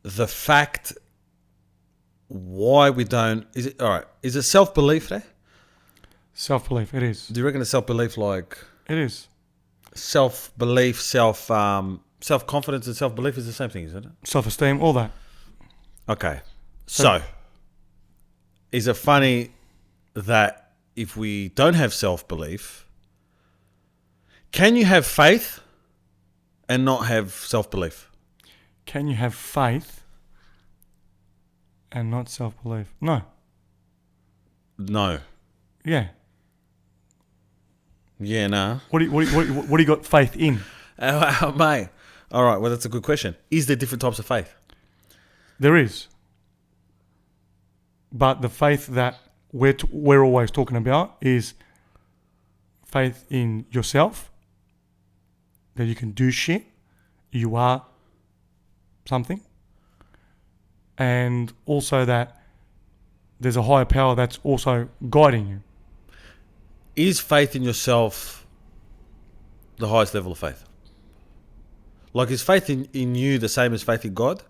the fact why we don't... Is it self-belief there? Self-belief, it is. Do you reckon it's self-belief like... It is. Self-belief, self-confidence and self-belief is the same thing, isn't it? Self-esteem, all that. Okay. So, is it funny that if we don't have self-belief, can you have faith and not have self-belief? Can you have faith and not self-belief? No. No. Yeah. Yeah, nah. What do you got faith in? Mate. All right, well, that's a good question. Is there different types of faith? There is. But the faith that we're always talking about is faith in yourself, that you can do shit, you are something, and also that there's a higher power that's also guiding you. Is faith in yourself the highest level of faith? Like, is faith in you the same as faith in God?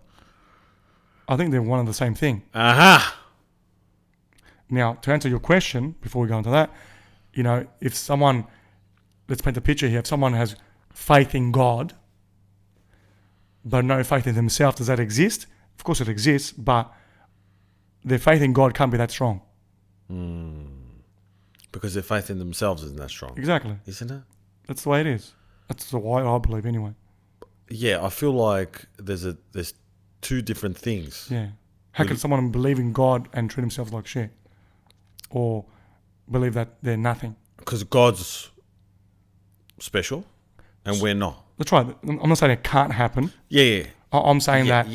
I think they're one and the same thing. Aha! Now, to answer your question, before we go into that, if someone, let's paint the picture here, if someone has faith in God, but no faith in themselves, does that exist? Of course it exists, but their faith in God can't be that strong. Because their faith in themselves isn't that strong. Exactly. Isn't it? That's the way it is. That's the way I believe anyway. Yeah, I feel like there's two different things. Yeah. How can someone believe in God and treat themselves like shit? Or believe that they're nothing? Because God's special and we're not. That's right. I'm not saying it can't happen. Yeah. I'm saying that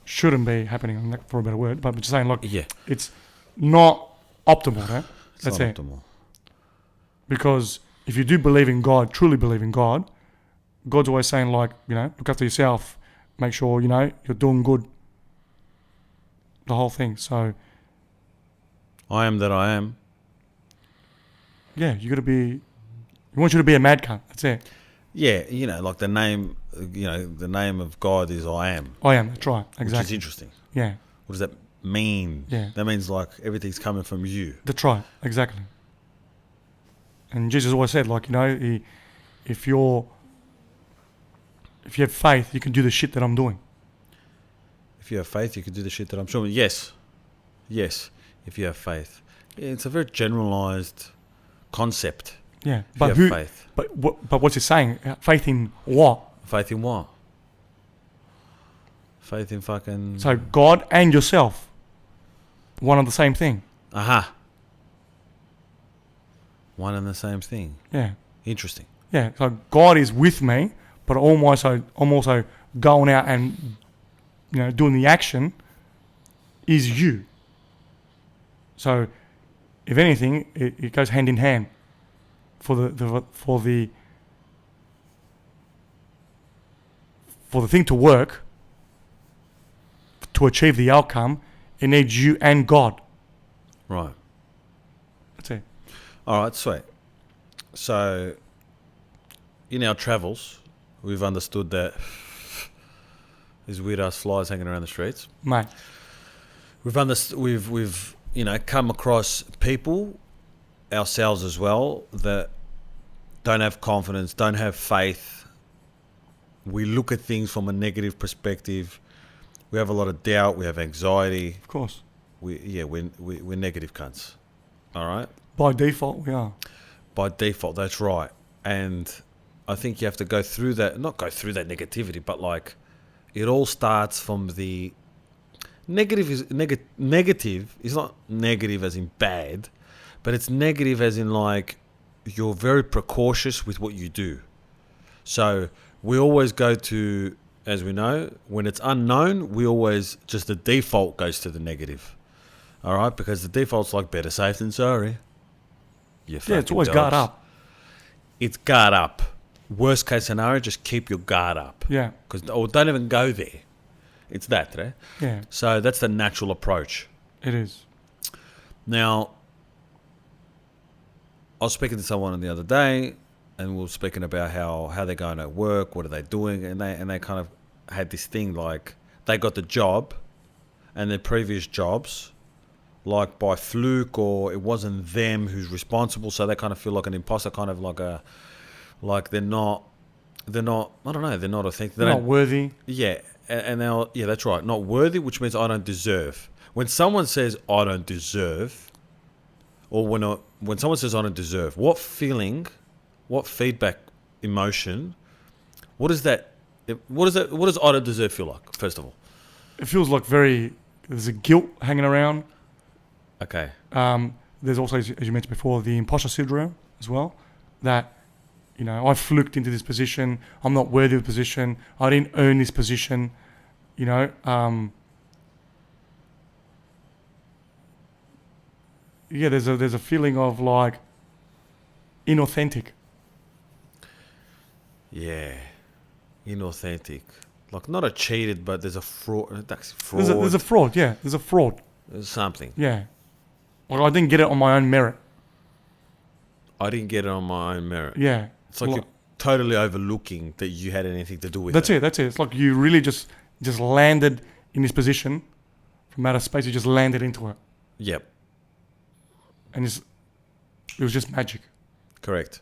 shouldn't be happening, for a better word. But I'm just saying, it's not optimal, right? That's it. Optimal. Because if you do believe in God, truly believe in God, God's always saying, look after yourself, make sure, you're doing good. The whole thing. So, I am that I am. Yeah, he wants you to be a mad cunt. That's it. Yeah, like the name of God is I am. I am, that's right. Exactly. Which is interesting. Yeah. What does that mean? Yeah. That means like everything's coming from you. That's right. Exactly. And Jesus always said, if you have faith, you can do the shit that I'm doing. If you have faith, you can do the shit that I'm doing. Yes. If you have faith. Yeah, it's a very generalized concept. Yeah. But you have faith. But what's he saying? Faith in what? Faith in what? Faith in fucking... So God and yourself, one and the same thing. Aha. One and the same thing. Yeah. Interesting. Yeah. So God is with me, but I'm also going out and doing the action is you. So, if anything, it goes hand in hand. For the thing to work, to achieve the outcome, it needs you and God. Right. That's it. All right, sweet. So, in our travels, we've understood that there's weird ass flies hanging around the streets. Mate. We've come across people, ourselves as well, that don't have confidence, don't have faith. We look at things from a negative perspective. We have a lot of doubt. We have anxiety. Of course. We're negative cunts. All right? By default, we are. By default, that's right. And I think you have to go through that, not go through that negativity, but like it all starts from the negative is not negative as in bad, but it's negative as in like you're very precautious with what you do. So we always go to, as we know, when it's unknown, we always just the default goes to the negative. All right, because the default's like better safe than sorry. Yeah, it's always guard up. It's guard up. Worst case scenario, just keep your guard up. Yeah. Or don't even go there. It's that, right? Yeah. So that's the natural approach. It is. Now, I was speaking to someone the other day, and we were speaking about how they're going to work, what are they doing, and they kind of had this thing like they got the job, and their previous jobs, like by fluke, or it wasn't them who's responsible, so they kind of feel like an imposter, kind of like they're not I don't know, they're not authentic, They're not worthy. yeah, and they'll, yeah, that's right, not worthy, which means I don't deserve. When someone says I don't deserve, or when someone says I don't deserve, what feeling, what feedback, emotion, what is that? What does I don't deserve feel like? First of all, It feels like there's a guilt hanging around. okay, There's also, as you mentioned before, the imposter syndrome as well. That, I fluked into this position. I'm not worthy of the position. I didn't earn this position. Yeah, there's a feeling of like inauthentic. yeah, inauthentic, like not a cheated, but there's a fraud. That's fraud. There's a fraud. Yeah, there's a fraud. There's something. Yeah, like I didn't get it on my own merit. I didn't get it on my own merit. Yeah, It's like you're totally overlooking that you had anything to do with that's it. it. That's it. It's like you really just landed in this position from outer space. You just landed into it, Yep, and it was just magic. correct.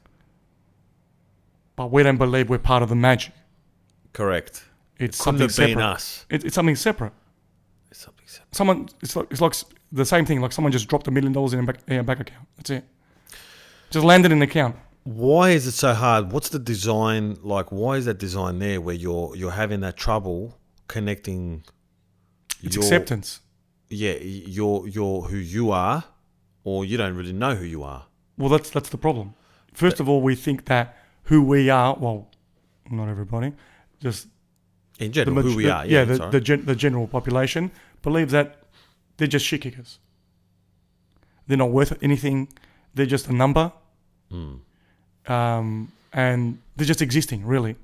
But we don't believe we're part of the magic. Correct. It's Couldn't something have been separate. us. It's something separate. It's something separate. Someone, it's like the same thing. Like someone just dropped $1 million in a bank account. That's it. Just landed in an account. Why is it so hard? What's the design like? Why is that design there where you're having that trouble connecting? It's acceptance. Yeah, you're who you are, or you don't really know who you are. Well, that's the problem. First of all, we think that who we are. Well, not everybody. Just In general, who we are. Yeah, Yeah, the general population believes that they're just shit kickers. They're not worth anything. They're just a number. And they're just existing, really.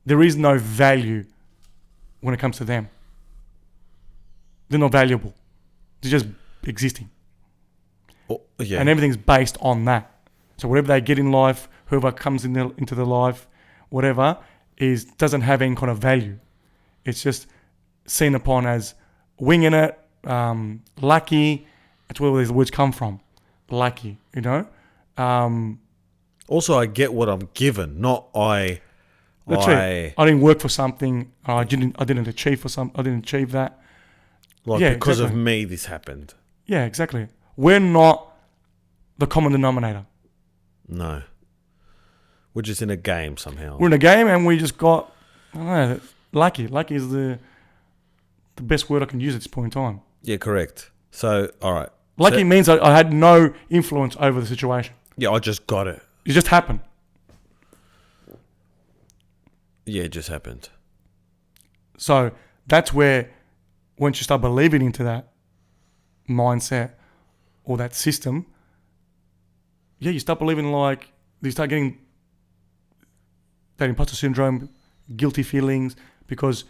There is no value when it comes to them. They're not valuable. They're just existing. Oh, yeah. And everything's based on that. So whatever they get in life, whoever comes into their life, whatever, doesn't have any kind of value. It's just seen upon as winging it, lucky. That's where these words come from. Lucky, Also, I get what I'm given, not I. That's it. I didn't work for something. I didn't achieve I didn't achieve that. Like, Yeah, because exactly. of me, this happened. Yeah, exactly. We're not the common denominator. No. We're just in a game somehow. We're in a game and we just got, I don't know, lucky. Lucky is the best word I can use at this point in time. Yeah, correct. So, all right. Lucky means I had no influence over the situation. Yeah, I just got it. It just happened. Yeah, it just happened. So that's where, once you start believing into that mindset or that system, yeah, you start believing you start getting that imposter syndrome, guilty feelings, because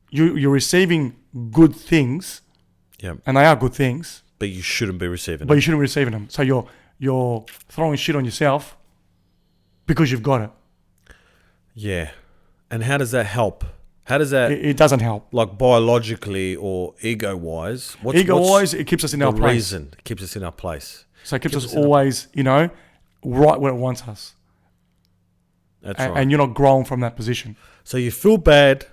you're receiving good things, Yeah. and they are good things, But you shouldn't be receiving but it. you shouldn't be receiving them. So you're throwing shit on yourself because you've got it. Yeah. And how does that help? How does that, It doesn't help. like, biologically or ego-wise? Ego-wise, it keeps us in the our place. reason it keeps us in our place? So it keeps us us in always, right where it wants us. That's right. And you're not growing from that position. So you feel bad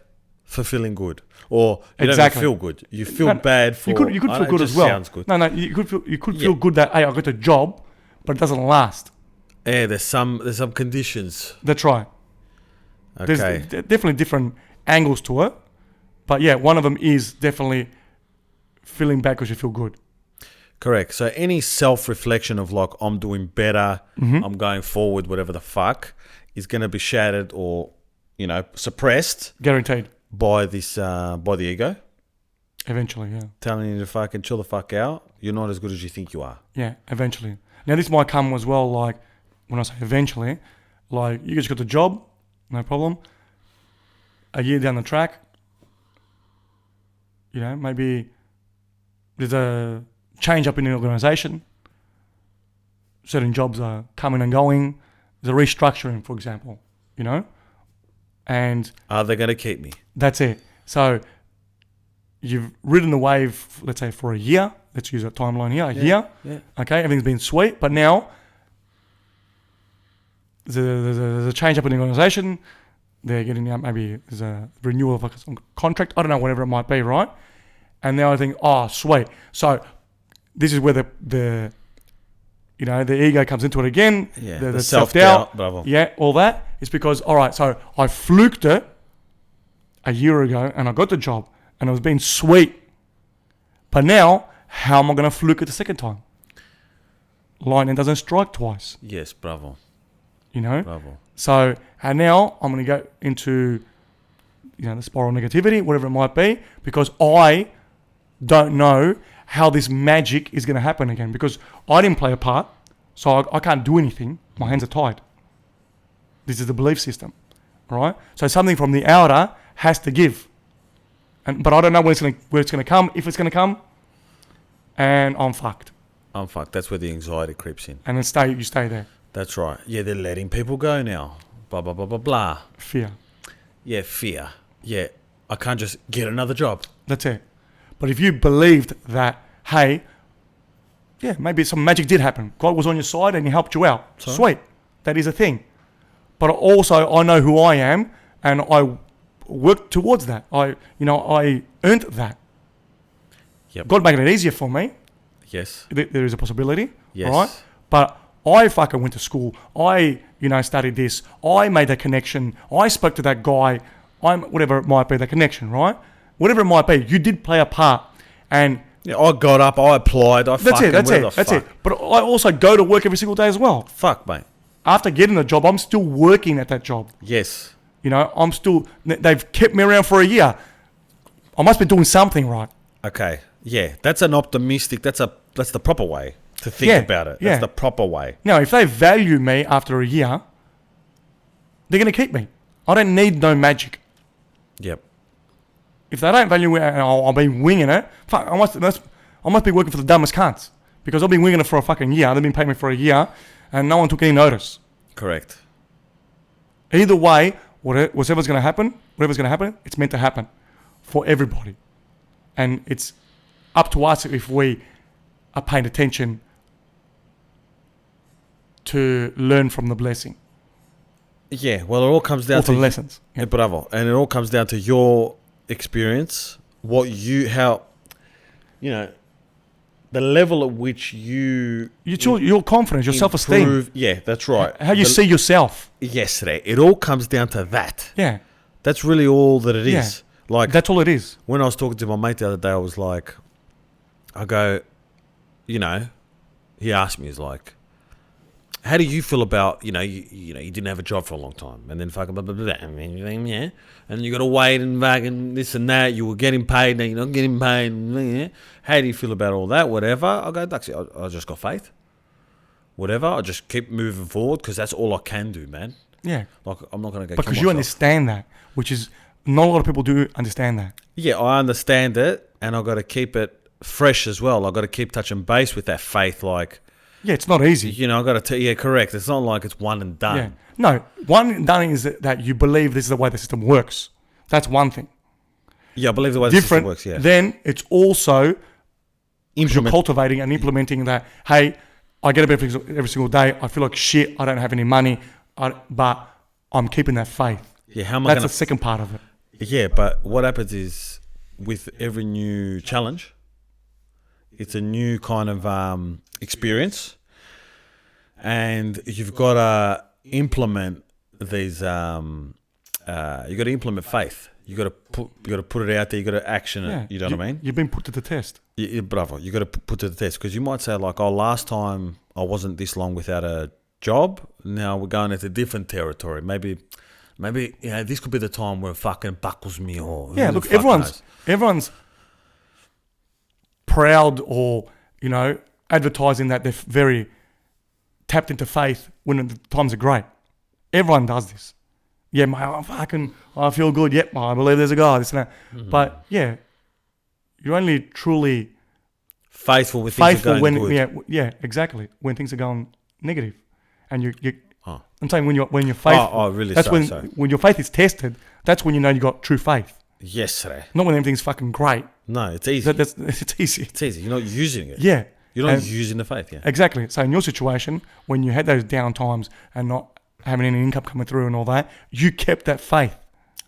for feeling good, or you Exactly. don't even feel good. You feel bad for. You could I feel know, good it as just well. Sounds good. No, you could feel good that, hey, I got a job, but it doesn't last. Yeah, there's some conditions. That's right. Okay. There's definitely different angles to it, but yeah, one of them is definitely feeling bad because you feel good. Correct. So any self-reflection of like, I'm doing better, I'm going forward, whatever the fuck, is going to be shattered or, suppressed Guaranteed. by this, by the ego, Eventually, yeah. telling you to fucking chill the fuck out. You're not as good as you think you are. Yeah, eventually. Now, this might come as well, like, when I say eventually, like, you just got the job, no problem. A year down the track, maybe there's a change up in the organisation. certain jobs are coming and going. There's a restructuring, for example, and Are they going to keep me? that's it. So you've ridden the wave, let's say, for a year. Let's use a timeline here, a year. Yeah. Okay, everything's been sweet, but now there's a change up in the organisation. They're getting out, maybe there's a renewal of a contract. I don't know, whatever it might be, right? And now I think, oh, sweet. So this is where the ego comes into it again. Yeah, The the self-doubt. bravo. Yeah, all that. It's because, all right, so I fluked it a year ago and I got the job and it was being sweet. But now, how am I going to fluke it the second time? Lightning doesn't strike twice. Yes, bravo. Bravo. So, and now I'm going to go into, the spiral negativity, whatever it might be, because I don't know how this magic is going to happen again, because I didn't play a part, so I can't do anything. My hands are tied. This is the belief system, all right? So something from the outer has to give, but I don't know where it's going to come, if it's going to come, and I'm fucked. That's where the anxiety creeps in. And then you stay there. That's right. Yeah, they're letting people go now. Blah, blah, blah, blah, blah. Fear. Yeah, fear. Yeah, I can't just get another job. That's it. But if you believed that, hey, yeah, maybe some magic did happen. God was on your side and he helped you out. Sorry? Sweet. That is a thing. But also, I know who I am and I worked towards that. I earned that. Yep. God making it easier for me. Yes. There is a possibility. Yes. Right? But I fucking went to school. I, studied this. I made that connection. I spoke to that guy. Whatever it might be, the connection, right? Whatever it might be, you did play a part. And yeah, I got up, I applied, that's it. But I also go to work every single day as well. Fuck, mate. After getting the job, I'm still working at that job. Yes. They've kept me around for a year. I must be doing something right. Okay. Yeah, that's an optimistic, that's the proper way to think about it. That's the proper way. Now, if they value me after a year, they're going to keep me. I don't need no magic. Yep. If they don't value me and I've been winging it, fuck, I must be working for the dumbest cunts. Because I've been winging it for a fucking year. They've been paying me for a year and no one took any notice. Correct. Either way, whatever's going to happen, it's meant to happen for everybody. And it's up to us if we are paying attention to learn from the blessing. Yeah, well, it all comes down to lessons. Yeah. Bravo. And it all comes down to your experience, the level at which your confidence, your self-esteem. Yeah, that's right. How you see yourself. Yesterday, it all comes down to that. Yeah. That's really all that it is. Like, that's all it is. When I was talking to my mate the other day, I was like, he asked me, he's like, how do you feel about, you didn't have a job for a long time and then fucking blah, blah, blah, yeah, and you got to wait and back and this and that, you were getting paid, now you're not getting paid, yeah. How do you feel about all that, whatever? I go, Duxie, I just got faith. Whatever, I just keep moving forward because that's all I can do, man. Yeah. Like, I'm not going to go because you understand that, which is, not a lot of people do understand that. Yeah, I understand it and I've got to keep it fresh as well. I've got to keep touching base with that faith, like... Yeah, it's not easy. I've got to correct. It's not like it's one and done. Yeah. No, one and done is that you believe this is the way the system works. That's one thing. Yeah, I believe the way the system works, yeah. Then it's also you're cultivating and implementing that, hey, I get up every single day, I feel like shit, I don't have any money, but I'm keeping that faith. Yeah, how am I That's the second part of it. Yeah, but what happens is with every new challenge, it's a new kind of experience. And you've got to implement these. You got to implement faith. You got to put it out there. You got to action it. You know what I mean? You've been put to the test. Bravo. You got to put to the test because you might say like, "Oh, last time I wasn't this long without a job. Now we're going into different territory. Maybe this could be the time where it fucking buckles me or look, everyone's proud or advertising that they're very tapped into faith when the times are great. Everyone does this. Yeah, I feel good. Yep, I believe there's a God. This and that. Mm-hmm. But yeah, you're only truly faithful when things are going good. Yeah, exactly. When things are going negative, and you. Oh. I'm saying when your faith. Really? That's Sorry. when your faith is tested. That's when you know you got true faith. Yesterday. Not when everything's fucking great. No, it's easy. It's easy. It's easy. You're not using it. Yeah. You're not using the faith. Yeah. Exactly. So in your situation, when you had those down times and not having any income coming through and all that, you kept that faith.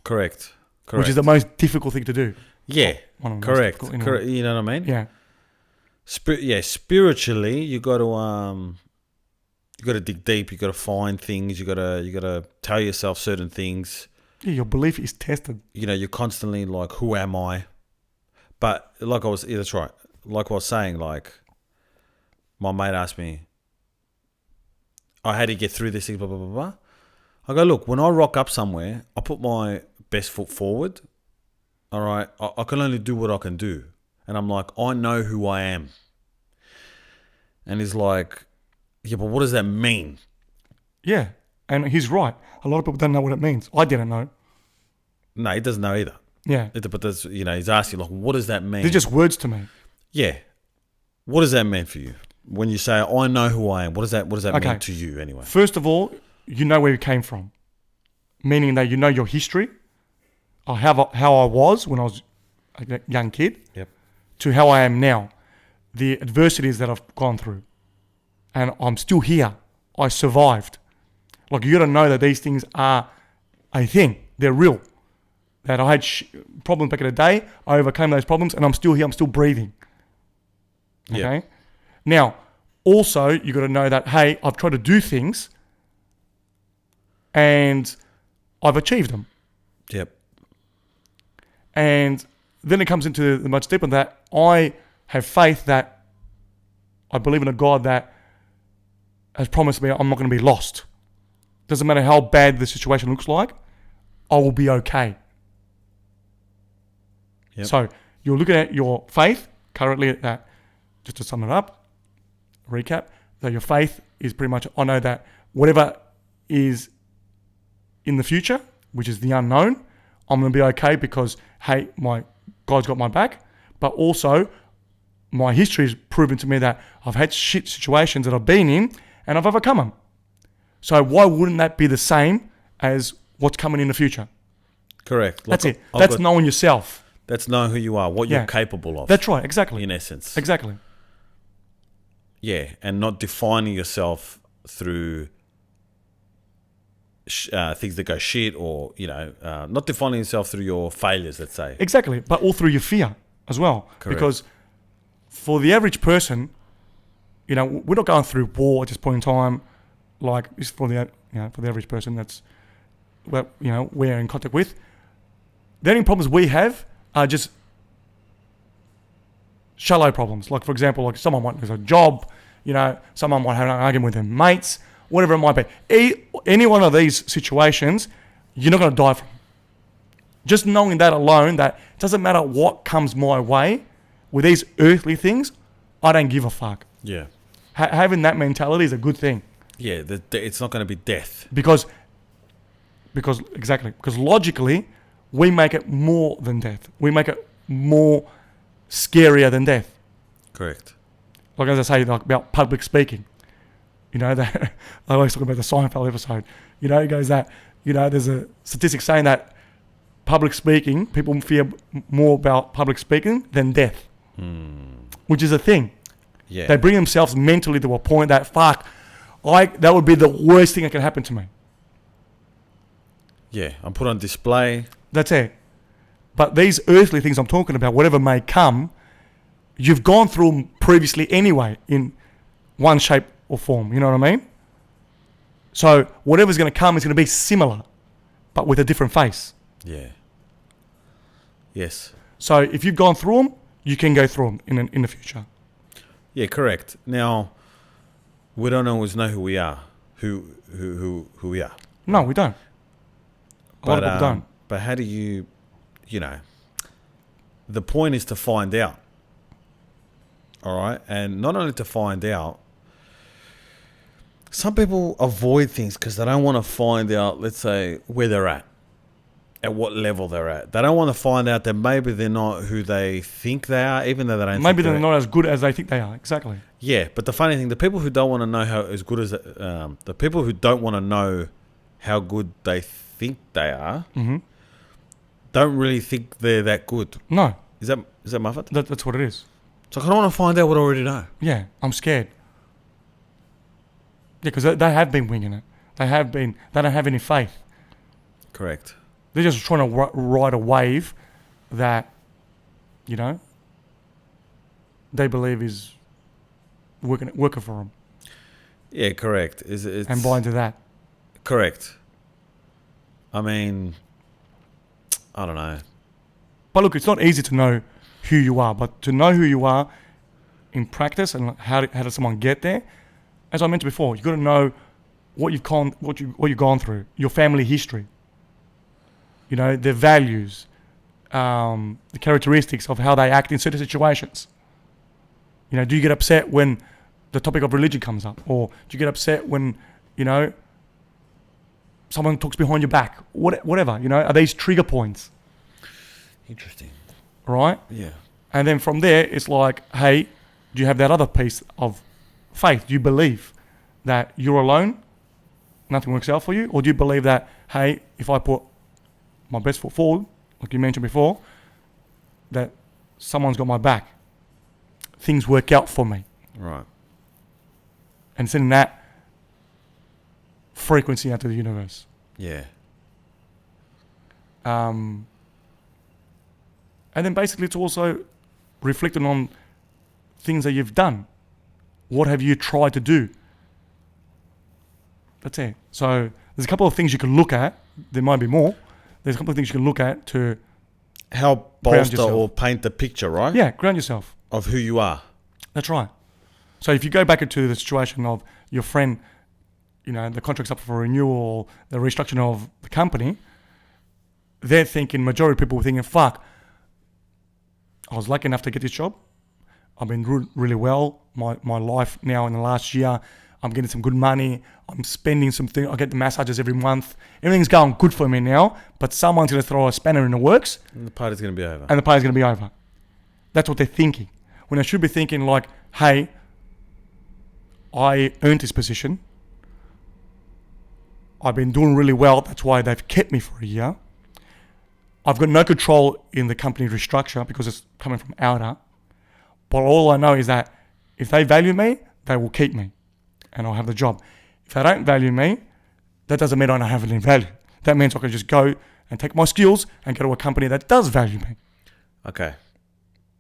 Correct. Which is the most difficult thing to do. Yeah. One of the most Correct. difficult, Correct. You know what I mean? Yeah. Spiritually, you got to dig deep. You got to find things. You got to tell yourself certain things. Yeah, your belief is tested. You know, you're constantly like, who am I? But that's right. Like I was saying, like my mate asked me, "Oh, how do you get through this thing?" Blah blah blah blah. I go, look, when I rock up somewhere, I put my best foot forward. All right, I can only do what I can do, and I'm like, I know who I am. And he's like, yeah, but what does that mean? Yeah, and he's right. A lot of people don't know what it means. I didn't know. No, he doesn't know either. Yeah. But that's, he's asking, like, what does that mean? They're just words to me. Yeah. What does that mean for you? When you say, I know who I am, what does that mean to you anyway? First of all, you know where you came from. Meaning that you know your history, or how I was when I was a young kid, yep, to how I am now. The adversities that I've gone through. And I'm still here. I survived. Like, you got to know that these things are a thing. They're real. That I had problems back in the day. I overcame those problems, and I'm still here. I'm still breathing. Okay? Yep. Now, also, you got to know that, hey, I've tried to do things, and I've achieved them. Yep. And then it comes into the much deeper that I have faith that I believe in a God that has promised me I'm not going to be lost. Doesn't matter how bad the situation looks like, I will be okay. Yep. So you're looking at your faith currently at that, just to sum it up, recap, that your faith is pretty much, I know that whatever is in the future, which is the unknown, I'm going to be okay because, hey, my God's got my back. But also, my history has proven to me that I've had shit situations that I've been in and I've overcome them. So why wouldn't that be the same as what's coming in the future? Correct. That's it. That's knowing yourself. That's knowing who you are, what you're capable of. That's right, exactly. In essence. Exactly. Yeah, and not defining yourself through things that go shit or, not defining yourself through your failures, let's say. Exactly, but all through your fear as well. Correct. Because for the average person, we're not going through war at this point in time. Like, it's for the average person that's, we're in contact with. The only problems we have are just shallow problems. Like, for example, like someone might lose a job, someone might have an argument with their mates, whatever it might be. Any one of these situations, you're not going to die from. Just knowing that alone, that it doesn't matter what comes my way with these earthly things, I don't give a fuck. Yeah. Having that mentality is a good thing. Yeah, it's not going to be death. Because logically, we make it more than death. We make it more scarier than death. Correct. Like, as I say, like about public speaking. That I always talk about the Seinfeld episode. It goes that, there's a statistic saying that public speaking, people fear more about public speaking than death. Which is a thing. Yeah. They bring themselves mentally to a point that, fuck, that would be the worst thing that can happen to me. Yeah, I'm put on display. That's it. But these earthly things I'm talking about, whatever may come, you've gone through them previously anyway in one shape or form. You know what I mean? So whatever's going to come is going to be similar, but with a different face. Yeah. Yes. So if you've gone through them, you can go through them in the future. Yeah, correct. Now, we don't always know who we are, who we are. No, we don't. A lot of people don't. But how do you, the point is to find out. All right? And not only to find out, some people avoid things because they don't want to find out, let's say, where they're at. at what level they're at. They don't want to find out that maybe they're not who they think they are, even though they don't. Maybe they're not as good as they think they are. Exactly. Yeah, but the funny thing, the people who don't want to know how as good as the people who don't want to know how good they think they are, don't really think they're that good. No. Is that Muffet? That's what it is. So I don't want to find out what I already know. Yeah, I'm scared. Yeah, because they have been winging it. They don't have any faith. Correct. They're just trying to ride a wave that, they believe is working for them. Yeah, correct. And buy into that. Correct. I mean, I don't know. But look, it's not easy to know who you are, but to know who you are in practice and how does someone get there, as I mentioned before, you've got to know what you've gone through, your family history, their values, the characteristics of how they act in certain situations. Do you get upset when the topic of religion comes up, or do you get upset when someone talks behind your back? Whatever, are these trigger points? Interesting. Right? Yeah. And then from there, it's like, hey, do you have that other piece of faith? Do you believe that you're alone, nothing works out for you? Or do you believe that, hey, if I put my best foot forward, like you mentioned before, that someone's got my back, things work out for me? Right. And sending that frequency out to the universe. Yeah. And then basically it's also reflecting on things that you've done. What have you tried to do? That's it. So there's a couple of things you can look at. There might be more. There's a couple of things you can look at to help bolster or paint the picture, right? Yeah, ground yourself. Of who you are. That's right. So if you go back into the situation of your friend, the contract's up for renewal, the restructuring of the company, they're thinking, majority of people were thinking, fuck, I was lucky enough to get this job. I've been really well. My life now in the last year, I'm getting some good money. I'm spending something. I get the massages every month. Everything's going good for me now, but someone's going to throw a spanner in the works. And the party's going to be over. And the party's going to be over. That's what they're thinking. When I should be thinking like, hey, I earned this position. I've been doing really well. That's why they've kept me for a year. I've got no control in the company restructure because it's coming from outer. But all I know is that if they value me, they will keep me and I'll have the job. If they don't value me, that doesn't mean I don't have any value. That means I can just go and take my skills and go to a company that does value me. Okay.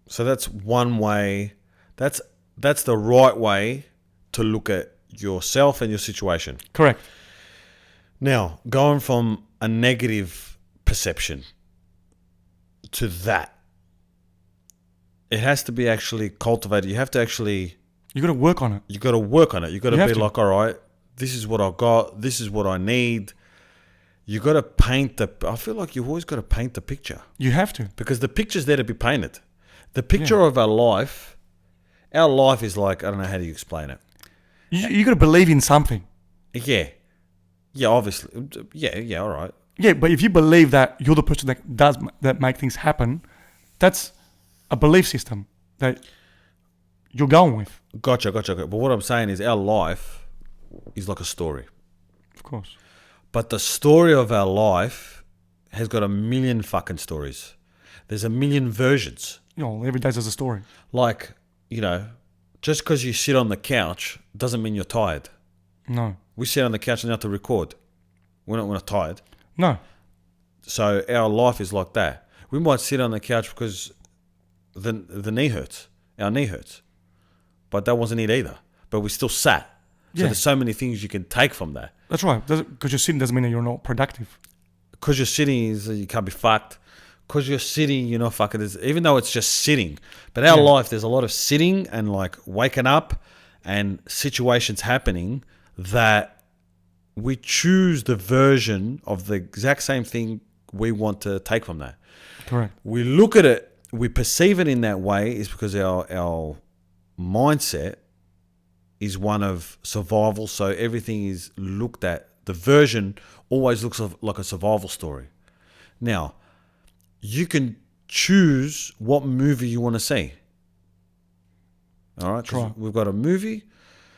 So that's one way. That's the right way to look at yourself and your situation. Correct. Now, going from a negative perception to that, it has to be actually cultivated. You have to actually... You got to work on it. You got to work on it. You got to be like, all right, this is what I got. This is what I need. You got to paint the... I feel like you've always got to paint the picture. You have to. Because the picture's there to be painted. The picture of our life is like, I don't know, how do you explain it? You got to believe in something. Yeah. Yeah, obviously. Yeah, all right. Yeah, but if you believe that you're the person that make things happen, that's a belief system that you're going with. Gotcha. But what I'm saying is our life is like a story. Of course. But the story of our life has got a million fucking stories. There's a million versions. Every day there's a story. Like, just because you sit on the couch doesn't mean you're tired. No. We sit on the couch and have to record. We're not tired. No. So our life is like that. We might sit on the couch because the knee hurts. Our knee hurts. But that wasn't it either. But we still sat. So there's so many things you can take from that. That's right. Because you're sitting doesn't mean that you're not productive. Because you're sitting, you can't be fucked. Because you're sitting, you're not fucking... Even though it's just sitting. But our life, there's a lot of sitting and like waking up and situations happening that we choose the version of the exact same thing we want to take from that. Correct. We look at it, we perceive it in that way is because our mindset is one of survival. So everything is looked at. The version always looks like a survival story. Now, you can choose what movie you want to see. All right? 'Cause Right. we've got a movie.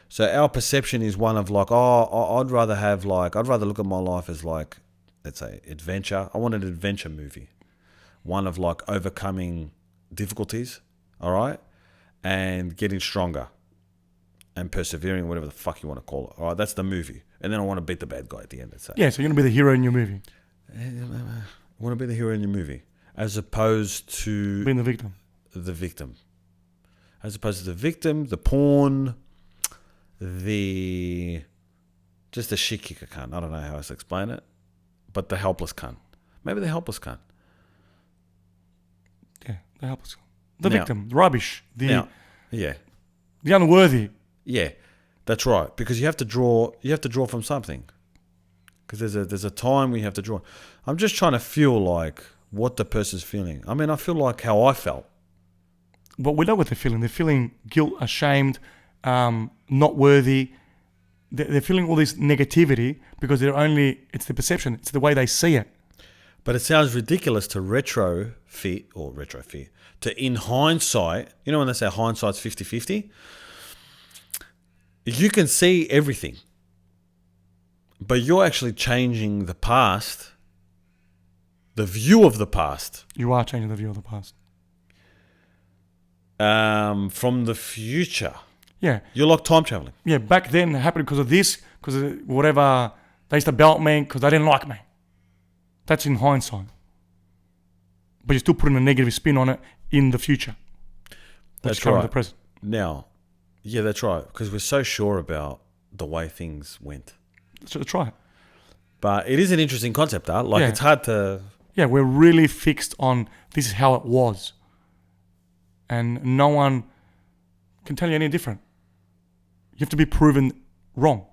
So our perception is one of like, I'd rather look at my life as like, let's say, adventure. I want an adventure movie. One of like overcoming difficulties, all right? And getting stronger and persevering, whatever the fuck you want to call it. All right, that's the movie. And then I want to beat the bad guy at the end, let's say. Yeah, so you're going to be the hero in your movie. I want to be the hero in your movie as opposed to Being the victim. the victim. As opposed to the victim, the pawn, just the shit kicker cunt. I don't know how else to explain it. But the helpless cunt. Maybe the helpless cunt. Yeah, the helpless. The Now- victim, the rubbish, Yeah. the unworthy. Yeah. That's right. Because you have to draw from something. Because there's a time we have to draw. I'm just trying to feel like what the person's feeling. I mean, I feel like how I felt. But we know what they're feeling. They're feeling guilt, ashamed, not worthy. They're feeling all this negativity because it's the perception. It's the way they see it. But it sounds ridiculous to retrofit, to in hindsight, you know when they say hindsight's 50-50? You can see everything. But you're actually changing the past, the view of the past, You are changing the view of the past. from the future. Yeah. You're like time traveling. Yeah, back then it happened because of this, because of whatever. They used to belt me because they didn't like me. That's in hindsight. But you're still putting a negative spin on it in the future. That's current right. The present. Now, yeah, that's right. Because we're so sure about the way things went. So try it. But it is an interesting concept, though. Like, Yeah. it's hard to... Yeah, we're really fixed on this is how it was. And no one can tell you any different. You have to be proven wrong.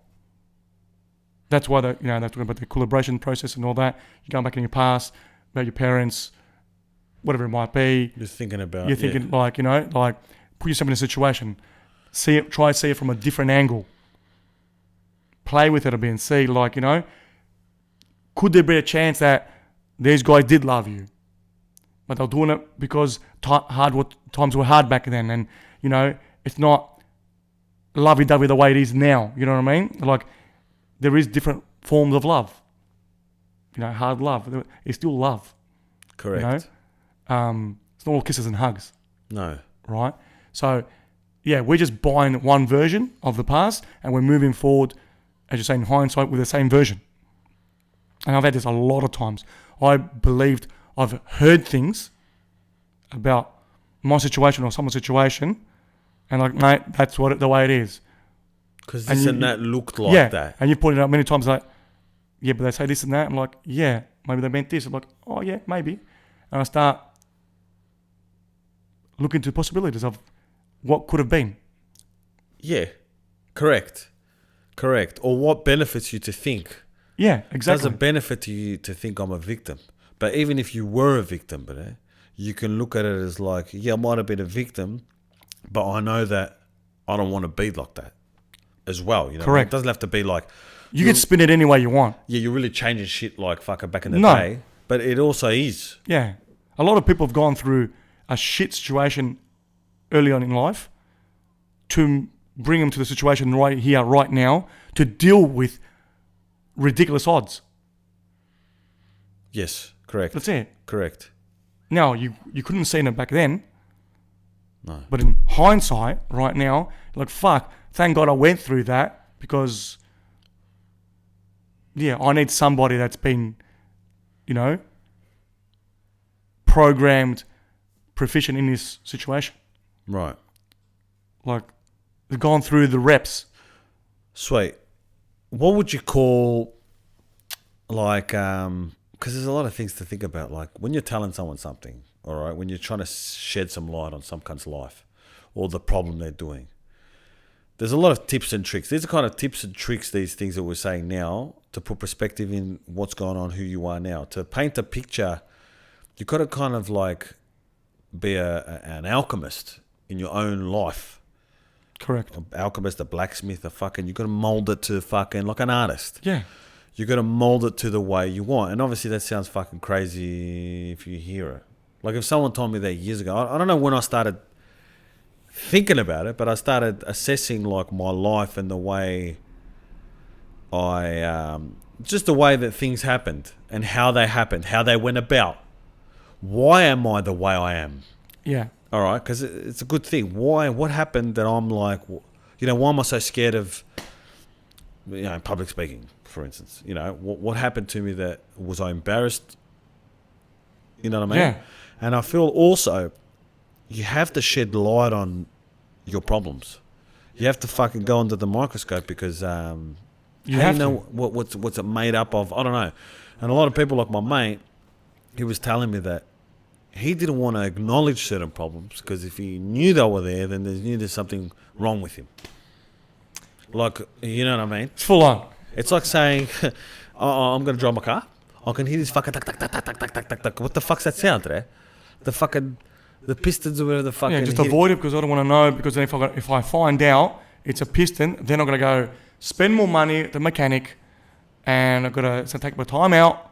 That's why they're talking about the collaboration process and all that. You're going back in your past, about your parents, whatever it might be. You're thinking about... You're thinking put yourself in a situation. Try to see it from a different angle. Play with it a bit and see, could there be a chance that these guys did love you? But they're doing it because times were hard back then. And, it's not lovey-dovey the way it is now. You know what I mean? Like, there is different forms of love. Hard love. It's still love. Correct. It's not all kisses and hugs. No. Right? So, yeah, we're just buying one version of the past and we're moving forward, as you say, in hindsight, with the same version. And I've had this a lot of times. I've heard things about my situation or someone's situation and like, mate, that's the way it is. Because this and that looked like yeah, that. and you pointed out many times like, yeah, but they say this and that. I'm like, yeah, maybe they meant this. I'm like, oh yeah, maybe. And I start looking into possibilities of what could have been. Yeah, correct. Or what benefits you to think. Yeah, exactly. Doesn't benefit you to think I'm a victim. But even if you were a victim, you can look at it as like, yeah, I might have been a victim, but I know that I don't want to be like that as well. Correct. It doesn't have to be like... You can spin it any way you want. Yeah, you're really changing shit like fucking back in the day. But it also is. Yeah. A lot of people have gone through a shit situation early on in life to bring them to the situation right here, right now, to deal with ridiculous odds. Yes, correct. That's it. Correct. Now, you couldn't have seen it back then. No. But in hindsight, right now, like, fuck, thank God I went through that because, yeah, I need somebody that's been, programmed, proficient in this situation. Right. Like, they've gone through the reps. Sweet. What would you call, like, because there's a lot of things to think about. Like, when you're telling someone something, all right, when you're trying to shed some light on some cunt's life or the problem they're doing, there's a lot of tips and tricks. These are kind of tips and tricks, these things that we're saying now, to put perspective in what's going on, who you are now. To paint a picture, you've got to kind of like be an alchemist in your own life. Correct. An alchemist, a blacksmith, you've got to mold it to fucking like an artist. Yeah. You got to mold it to the way you want. And obviously that sounds fucking crazy if you hear it. Like if someone told me that years ago, I don't know when I started thinking about it, but I started assessing like my life and the way just the way that things happened and how they went about. Why am I the way I am? Yeah. All right, because it's a good thing. What happened that I'm like, why am I so scared of, public speaking, for instance? What happened to me that was I embarrassed? You know what I mean? Yeah. And I feel also you have to shed light on your problems. You have to fucking go under the microscope because You have to. what's it made up of? I don't know. And a lot of people like my mate, he was telling me that he didn't want to acknowledge certain problems because if he knew they were there, then he knew there's something wrong with him. Like, you know what I mean? It's full on. It's like saying, I'm going to drive my car. I can hear this fucking tuck, tuck, tuck, tuck, tuck, tuck, tuck, tuck. What the fuck's that sound there? The pistons or whatever the fucking... Yeah, just avoid it because I don't want to know, because then if I find out it's a piston, then I'm going to go spend more money at the mechanic and I've got to take my time out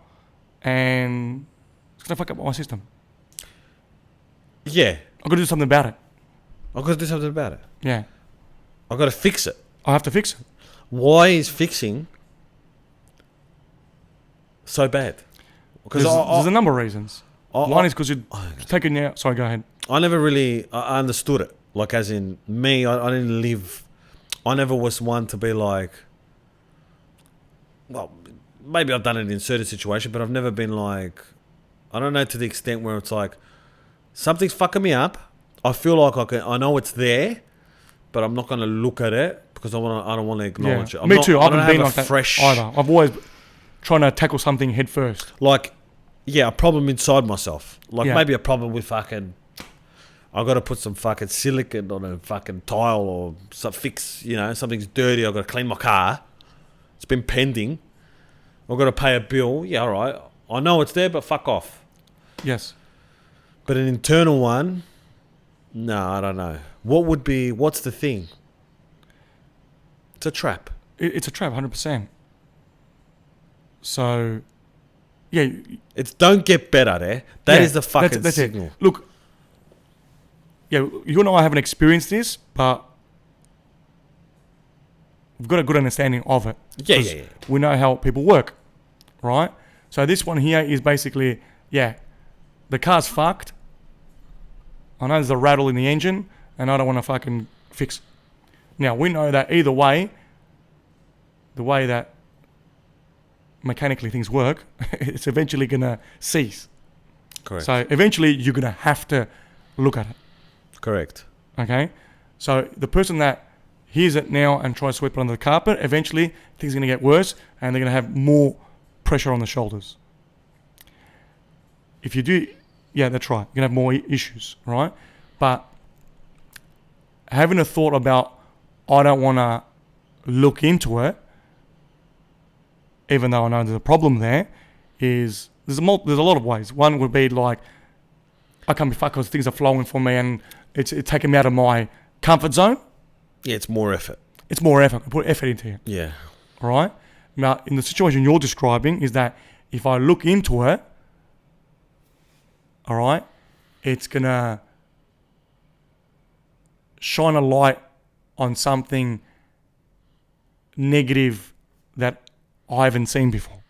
and it's going to fuck up my system. Yeah. I've got to do something about it. I've got to do something about it. Yeah. I've got to fix it. I have to fix it. Why is fixing so bad? Because there's a number of reasons. One is because you're taking out... Sorry, go ahead. I never really understood it. Like, as in me, I didn't live... I never was one to be like... Well, maybe I've done it in certain situations, but I've never been like... I don't know, to the extent where it's like... Something's fucking me up. I feel like I know it's there, but I'm not going to look at it because I don't want to acknowledge it. Me too. I haven't been like that fresh either. I've always trying to tackle something head first. Like, a problem inside myself. Like Yeah. maybe a problem with fucking... I've got to put some fucking silicone on a fucking tile or fix, something's dirty. I've got to clean my car. It's been pending. I've got to pay a bill. Yeah, all right. I know it's there, but fuck off. Yes. But an internal one, no, I don't know. What's the thing? It's a trap. It's a trap, 100%. So, yeah. It's don't get better there. That is the fucking that's signal. It. Look, yeah, you and I haven't experienced this, but we've got a good understanding of it. Yeah. We know how people work, right? So this one here is basically, the car's fucked. I know there's a rattle in the engine, and I don't want to fucking fix it. Now, we know that either way, the way that mechanically things work, it's eventually going to cease. Correct. So eventually you're going to have to look at it. Correct. Okay? So the person that hears it now and tries to sweep it under the carpet, eventually things are going to get worse and they're going to have more pressure on the shoulders. If you do, that's right. You're going to have more issues, right? But having a thought about, I don't want to look into it, even though I know there's a problem there, is there's a lot of ways. One would be like, I can't be fucked because things are flowing for me and it's taking me out of my comfort zone. Yeah, it's more effort. It's more effort. I put effort into it. Yeah. All right? Now, in the situation you're describing is that if I look into it, all right, it's going to shine a light on something negative that I haven't seen before.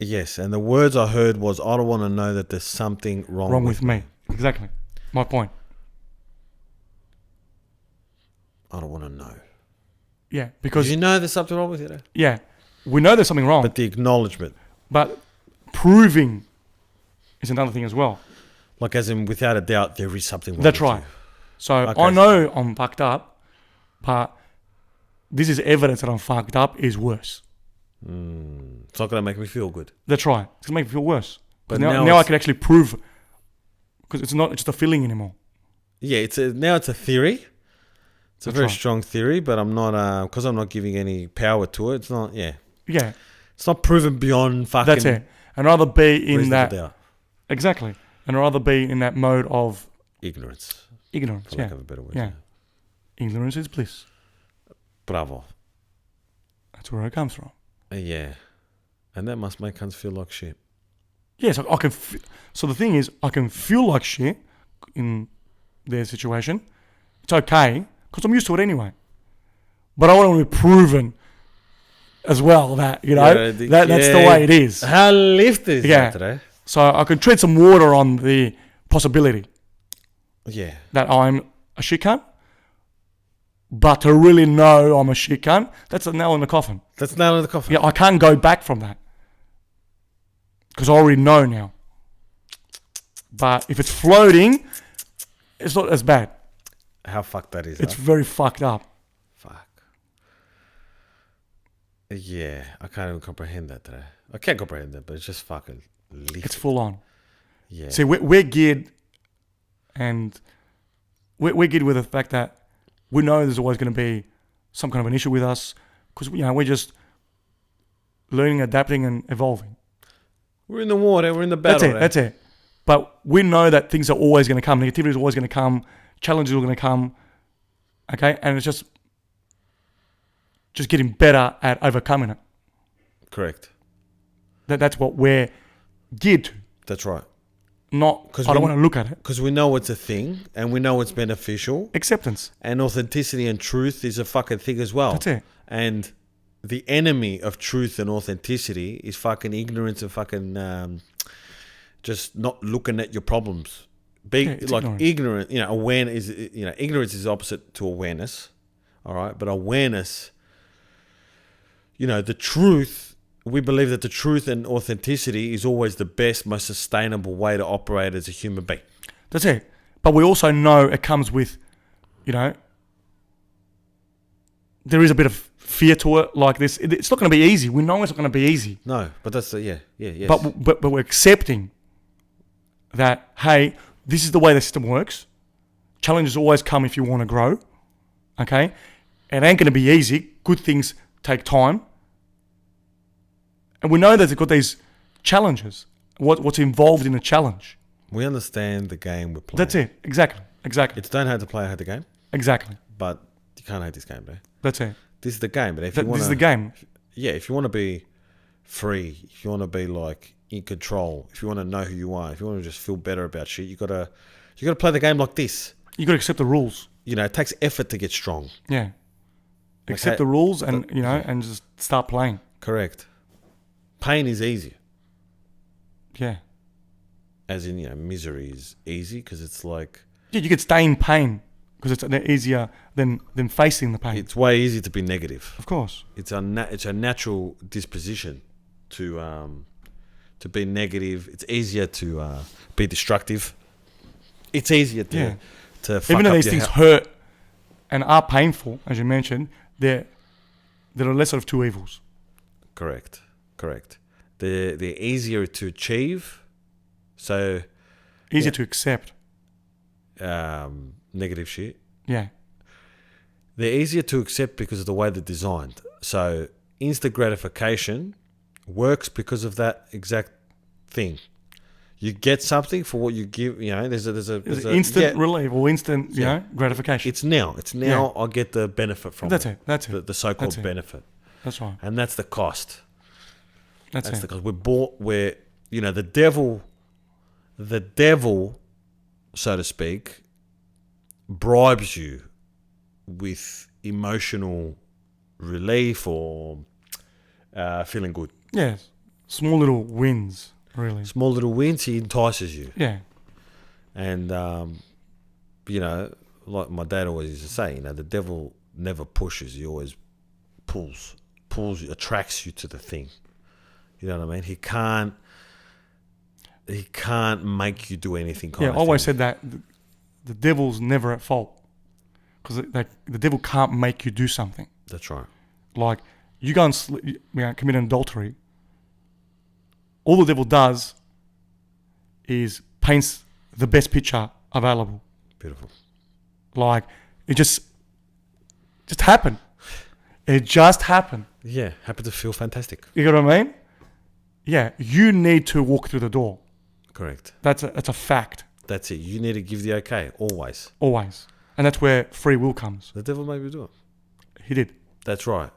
Yes, and the words I heard was, I don't want to know that there's something wrong with me. Exactly. My point. I don't want to know. Yeah, because... You know there's something wrong with you? Yeah. We know there's something wrong. But the acknowledgement. But proving is another thing as well. Like as in, without a doubt, there is something wrong That's with right. you. So Okay. I know I'm fucked up, but this is evidence that I'm fucked up is worse. It's not going to make me feel good. That's right. It's going to make me feel worse. But now I can actually prove, because it's not just a feeling anymore. Yeah, now it's a theory. It's a That's very right. strong theory, but I'm not, because I'm not giving any power to it. It's not, Yeah. It's not proven beyond fucking... That's it. And rather be in reasonable that... doubt. Exactly. And rather be in that mode of... Ignorance. Ignorance, For lack of a better word. Yeah. Ignorance is bliss. Bravo. That's where it comes from. Yeah. And that must make us feel like shit. Yeah, so I can. So the thing is, I can feel like shit in their situation. It's okay because I'm used to it anyway. But I want to be proven as well that that's the way it is. How lift is Yeah. that, eh? So I can tread some water on the possibility Yeah. that I'm a shit cunt. But to really know I'm a shit cunt, that's a nail in the coffin. That's nail in the coffin. Yeah, I can't go back from that. Because I already know now. But if it's floating, it's not as bad. How fucked that is. It's very fucked up. Fuck. Yeah, I can't even comprehend that today. I can't comprehend that, but it's just fucking lifted. It's full on. Yeah. See, we're geared, and we're geared with the fact that we know there's always going to be some kind of an issue with us because we're just learning, adapting, and evolving. We're in the water. We're in the battle. That's it. But we know that things are always going to come. Negativity is always going to come. Challenges are going to come. Okay, and it's just getting better at overcoming it. Correct. That's what we're geared to. That's right. Not because I don't want to look at it. Because we know it's a thing and we know it's beneficial. Acceptance. And authenticity and truth is a fucking thing as well. That's it. And the enemy of truth and authenticity is fucking ignorance and fucking just not looking at your problems. Ignorant, awareness is, ignorance is opposite to awareness. All right. But awareness, the truth, we believe that the truth and authenticity is always the best, most sustainable way to operate as a human being. That's it. But we also know it comes with, there is a bit of fear to it like this. It's not going to be easy. We know it's not going to be easy. No, but that's yes. But we're accepting that, hey, this is the way the system works. Challenges always come if you want to grow. Okay? It ain't going to be easy. Good things take time. And we know that they've got these challenges. What's involved in a challenge. We understand the game we're playing. That's it. Exactly. It's don't hate the player, hate the game. Exactly. But you can't hate this game, bro. That's it. This is the game. But this is the game. Yeah, if you want to be free, if you want to be like in control, if you want to know who you are, if you want to just feel better about shit, you gotta play the game like this. You gotta accept the rules. It takes effort to get strong. Yeah. Accept the rules and and just start playing. Correct. Pain is easier. Yeah. As in, misery is easy because it's like... Yeah, you could stay in pain because it's easier than facing the pain. It's way easier to be negative. Of course. It's a natural disposition to be negative. It's easier to be destructive. It's easier to fuck even though up these things hurt and are painful, as you mentioned, they're the lesser of two evils. Correct. They're easier to achieve. So easier to accept. Negative shit. Yeah. They're easier to accept because of the way they're designed. So instant gratification works because of that exact thing. You get something for what you give. There's instant relief or instant gratification. It's now. I get the benefit from That's it. That's it. The so-called benefit. That's right. And that's the cost. That's the cost. The devil, so to speak, bribes you with emotional relief or feeling good. Yes. Small little wins, really. Small little wins, he entices you. Yeah. And, like my dad always used to say, the devil never pushes, he always pulls you, attracts you to the thing. You know what I mean? He can't make you do anything. I always said that the devil's never at fault because the devil can't make you do something. That's right. Like you go and commit an adultery. All the devil does is paints the best picture available. Beautiful. Like it just happened. It just happened. Yeah, happened to feel fantastic. You know what I mean? Yeah, you need to walk through the door. Correct. That's a fact. That's it. You need to give the okay, always. Always. And that's where free will comes. The devil made me do it. He did. That's right.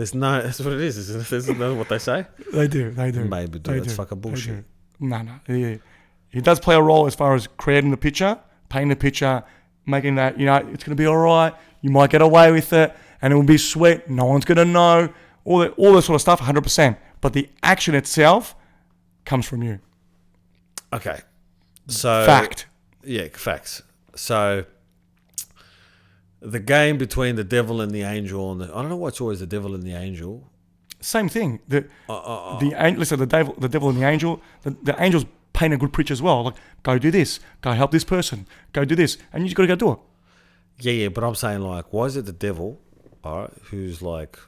There's no. That's what it is. Isn't that what they say? They do. Maybe, dude. That's fucking bullshit. No. He does play a role as far as creating the picture, painting the picture, making that, it's going to be all right. You might get away with it and it will be sweet. No one's going to know. All that sort of stuff, 100%. But the action itself comes from you. Okay. So Fact. Yeah, facts. So the game between the devil and the angel, and I don't know why it's always the devil and the angel. Same thing. Listen, the devil and the angel. The angels paint a good picture as well. Like, go do this. Go help this person. Go do this, and you just got to go do it. Yeah. But I'm saying, like, why is it the devil, all right, who's like,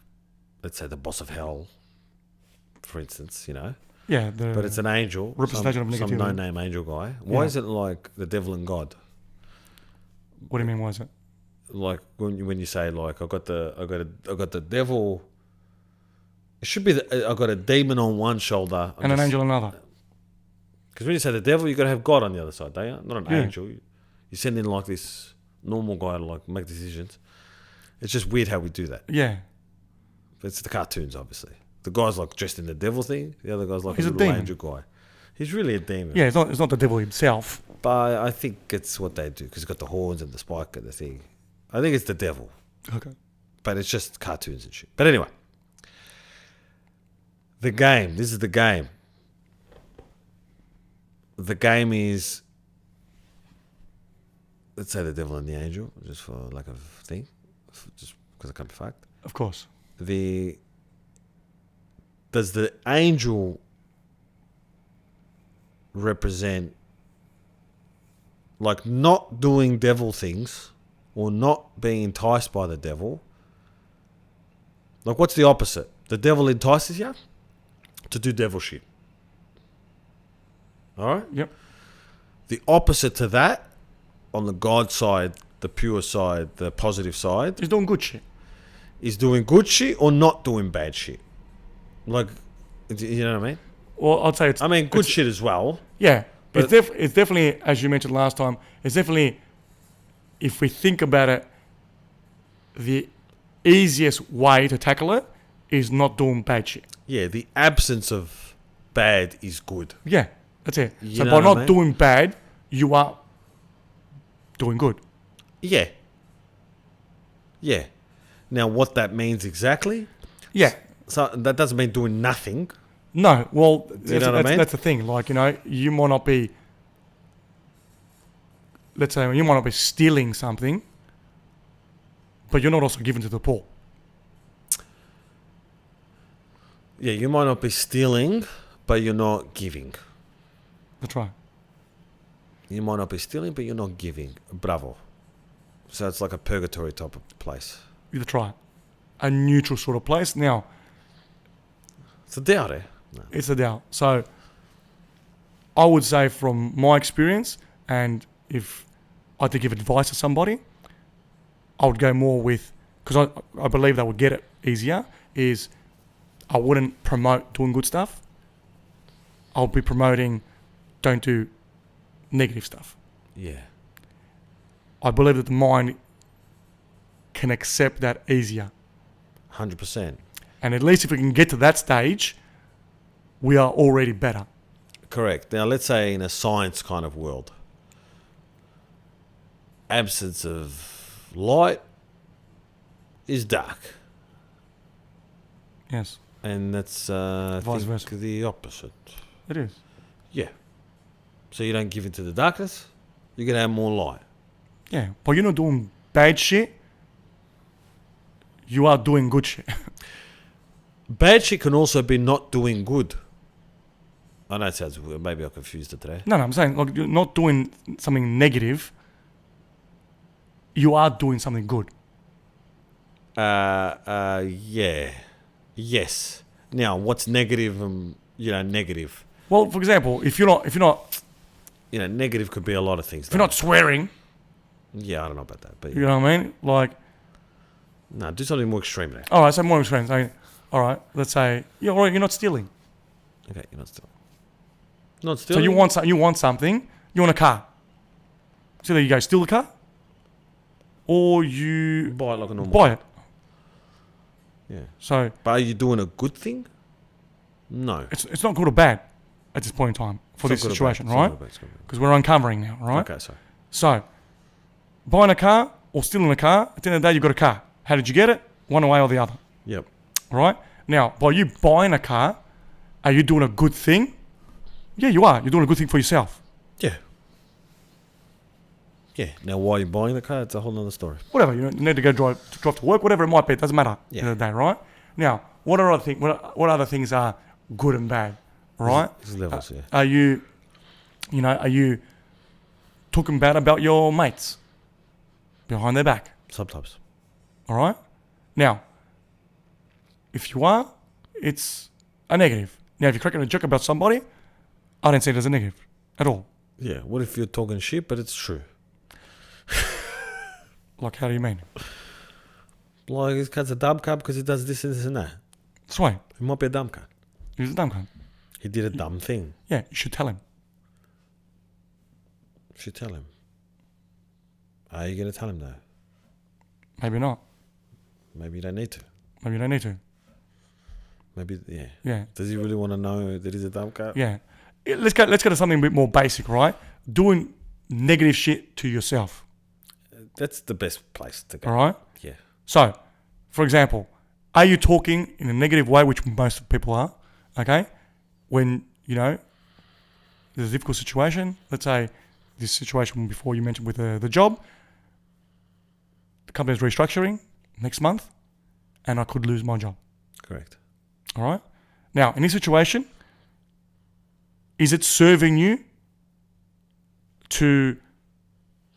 let's say the boss of hell, for instance, Yeah, but it's an angel, representation of negativity. Some no-name angel guy. Why is it like the devil and God? What do you mean? Why is it? Like when you say like I got the devil, it should be I got a demon on one shoulder and an angel on another. Because when you say the devil, you got to have God on the other side, don't you? Not an angel. You send in like this normal guy to like make decisions. It's just weird how we do that. Yeah, It's the cartoons, obviously. The guy's like dressed in the devil thing. The other guy's like He's a a little demon. angel guy. He's really a demon. yeah. It's not the devil himself. But I think it's what they do because he's got the horns and the spike and the thing. I think it's the devil. Okay. But it's just cartoons and shit. But anyway. The game. This is the game. The game is, let's say the devil and the angel, just for lack of thing. Just because I can't be fact. Of course. Does the angel represent like not doing devil things or not being enticed by the devil? Like what's the opposite? The devil entices you to do devil shit. Alright? Yep. The opposite to that, on the God side, the pure side, the positive side, He's doing good shit. is doing good shit or not doing bad shit. Like, you know what I mean? Well, I'd say it's. I mean, good shit as well. Yeah, But- it's definitely, as you mentioned last time, it's definitely, if we think about it, the easiest way to tackle it is not doing bad shit. Yeah, the absence of bad is good. Yeah, that's it. You So know by what I not mean? doing bad, you are doing good. Yeah. Yeah. Now, what that means exactly? Yeah. So that doesn't mean doing nothing. No, well, you know what I mean? that's the thing. Like, you might not be, let's say, you might not be stealing something, but you're not also giving to the poor. Yeah, you might not be stealing, but you're not giving. That's right. You might not be stealing, but you're not giving. Bravo. So it's like a purgatory type of place. That's right. A neutral sort of place. Now, It's a doubt, eh? No. it's a doubt. So I would say from my experience, and if I had to give advice to somebody, I would go more with, because I believe they would get it easier, is I wouldn't promote doing good stuff. I'll be promoting don't do negative stuff. Yeah. I believe that the mind can accept that easier. 100%. And at least if we can get to that stage, we are already better. Correct. Now, let's say in a science kind of world, absence of light is dark. Yes, And that's I Vice think versa. the opposite. it is. Yeah. So you don't give into the darkness, you're going to have more light. Yeah, but you're not doing bad shit. You are doing good shit. Bad shit can also be not doing good. I know it sounds weird. Maybe I confused it today. No, I'm saying, like, you're not doing something negative. You are doing something good. Yeah. Yes. Now, what's negative? Negative. Well, for example, if you're not Negative could be a lot of things. if you're not swearing, Yeah, I don't know about that, but you know what I mean? Like, no, do something more extreme there. all right, so more friends. All right, let's say you're not stealing. Okay, you're not stealing. Not So stealing. you want something. You want a car. So there you go, steal the car, or you buy it like a normal. buy it. Yeah. So But are you doing a good thing? No. it's not good or bad at this point in time for this It's not good or situation, bad. It's not right? good or bad. It's not good or Because we're uncovering now, bad. right? Okay, sorry. So, buying a car or stealing a car, at the end of the day, you've got a car. How did you get it? One way or the other, Yep. right? Now, by you buying a car, are you doing a good thing? Yeah, you are. You're doing a good thing for yourself. Yeah. Yeah. Now, why are you buying the car? It's a whole other story. Whatever, you need to go drive to work, whatever it might be, it doesn't matter at the end of the day, right? Now, what other things are good and bad, right? There's levels, yeah. Are you talking bad about your mates behind their back? Sometimes. All right. Now, if you are, it's a negative. Now, if you're cracking a joke about somebody, I don't see it as a negative at all. Yeah. What if you're talking shit, but it's true? Like, how do you mean? Like, this guy's a dumb cunt because he does this and this and that. Sweet. He might be a dumb cunt. He's a dumb cunt. He did a dumb thing. Yeah, you should tell him. Should tell him. Are you going to tell him though? Maybe not. Maybe you don't need to. Maybe you don't need to. Maybe, yeah. Yeah. Does he really want to know that he's a dumb cunt? Yeah. Let's go to something a bit more basic, right? Doing negative shit to yourself. That's the best place to go. All right? Yeah. So, for example, are you talking in a negative way, which most people are, okay? When, there's a difficult situation, let's say this situation before you mentioned with the job, the company's restructuring next month, and I could lose my job. Correct. All right? Now, in this situation, is it serving you to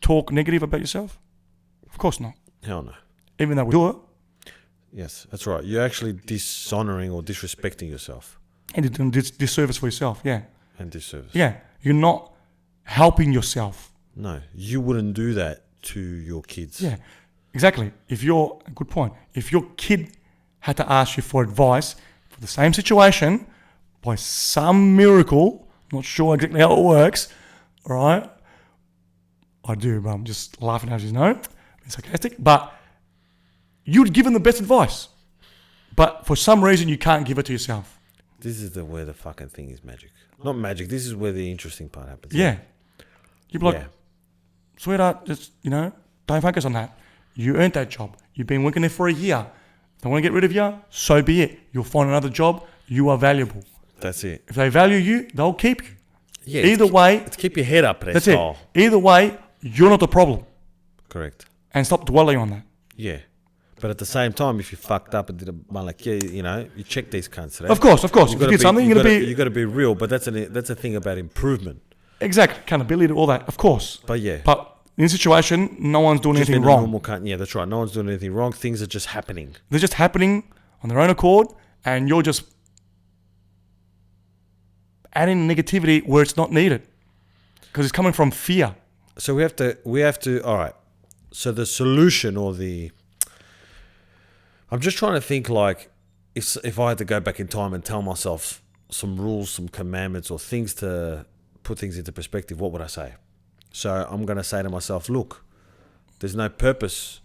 talk negative about yourself? Of course not. Hell no. Even though we do it, Yes, that's right. You're actually dishonoring or disrespecting yourself and you're doing disservice for yourself, yeah. and disservice. Yeah, you're not helping yourself. No, you wouldn't do that to your kids. Yeah, exactly. Good point. If your kid had to ask you for advice for the same situation, by some miracle, not sure exactly how it works, all right? I do, but I'm just laughing as you know, being sarcastic. But you'd give them the best advice. But for some reason, you can't give it to yourself. This is where the fucking thing is magic. Not magic. This is where the interesting part happens. Yeah. You'd be like, Yeah. sweetheart, just, don't focus on that. You earned that job. You've been working there for a year. They want to get rid of you, so be it. You'll find another job. You are valuable. That's it. If they value you, they'll keep you. Yeah. Either way, Let's keep your head up. that's it. Either way, you're not the problem. Correct. And stop dwelling on that. Yeah. But at the same time, if you fucked up and did you check these cunts today. Of course. If you get something, you're going to be... You got to be real, but that's a thing about improvement. Exactly. Accountability, all that, of course. But yeah. But in this situation, no one's doing Just anything being a wrong. normal cunt. Yeah, that's right. No one's doing anything wrong. Things are just happening. They're just happening on their own accord, and you're just adding negativity where it's not needed. Because it's coming from fear. So we have to, all right. So the solution I'm just trying to think like if I had to go back in time and tell myself some rules, some commandments or things to put things into perspective, what would I say? So I'm going to say to myself, look, there's no purpose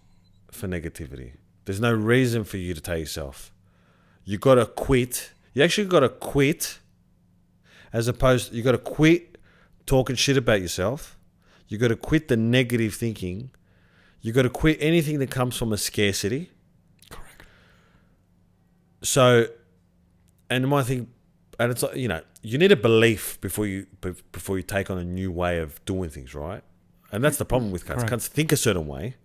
for negativity. There's no reason for you to tell yourself. You got to quit. You actually got to quit you got to quit talking shit about yourself. You got to quit the negative thinking. You got to quit anything that comes from a scarcity. Correct. So, and my thing, and it's like, you need a belief before you take on a new way of doing things, right? And that's the problem with cunts. Correct. Cunts think a certain way.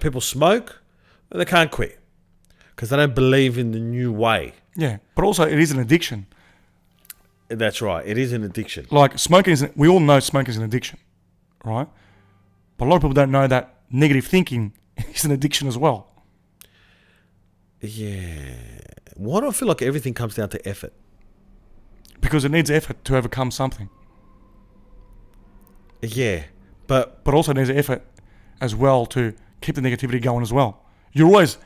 People smoke, but they can't quit because they don't believe in the new way. Yeah, but also it is an addiction. That's right. It is an addiction. Like we all know smoking is an addiction, right? But a lot of people don't know that negative thinking is an addiction as well. Yeah. Why do I feel like everything comes down to effort? Because it needs effort to overcome something. Yeah, but also needs effort as well to keep the negativity going as well. You're always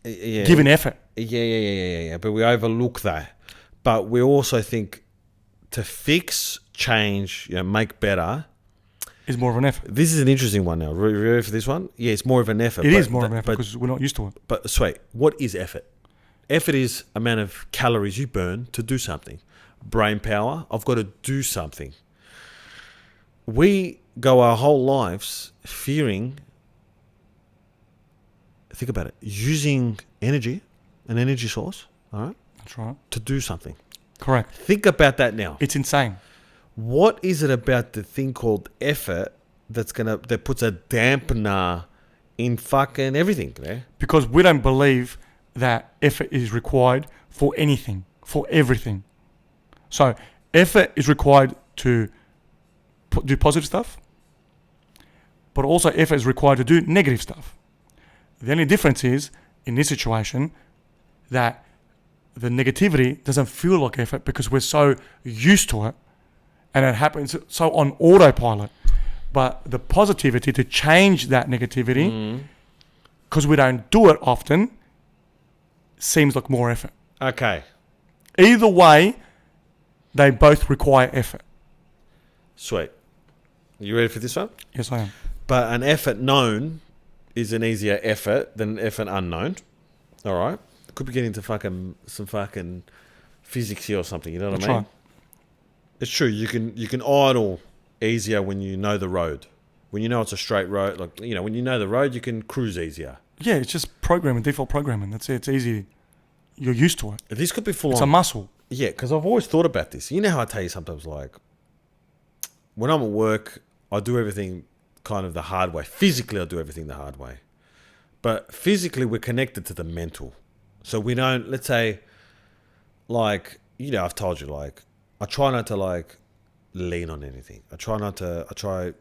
giving effort. Yeah. But we overlook that. But we also think to fix, change, make better is more of an effort. This is an interesting one now. Ready for this one? Yeah, it's more of an effort. It is more of an effort because we're not used to it. But sweet, what is effort? Effort is amount of calories you burn to do something. Brain power, I've got to do something. We go our whole lives fearing, think about it, using energy, an energy source, all right, That's right. to do something. Correct. Think about that now. It's insane. What is it about the thing called effort that puts a dampener in fucking everything there? Because we don't believe that effort is required for anything, for everything. So effort is required to do positive stuff, but also effort is required to do negative stuff. The only difference is, in this situation, that the negativity doesn't feel like effort because we're so used to it and it happens so on autopilot. But the positivity to change that negativity, because we don't do it often, seems like more effort. Okay. Either way, they both require effort. Sweet. You ready for this one? Yes, I am. But an effort known is an easier effort than an effort unknown. All right. Could be getting into some fucking physics here or something. You know what I mean? Right. It's true. You can idle easier when you know the road. When you know it's a straight road, like when you know the road, you can cruise easier. Yeah, it's just programming, default programming. That's it. It's easy. You're used to it. This could be full It's on. a muscle. Yeah, because I've always thought about this. You know how I tell you sometimes, like, when I'm at work, I do everything kind of the hard way. Physically, I do everything the hard way. But physically, we're connected to the mental. So we don't, let's say, like, I've told you, like, I try not to, like, lean on anything. I try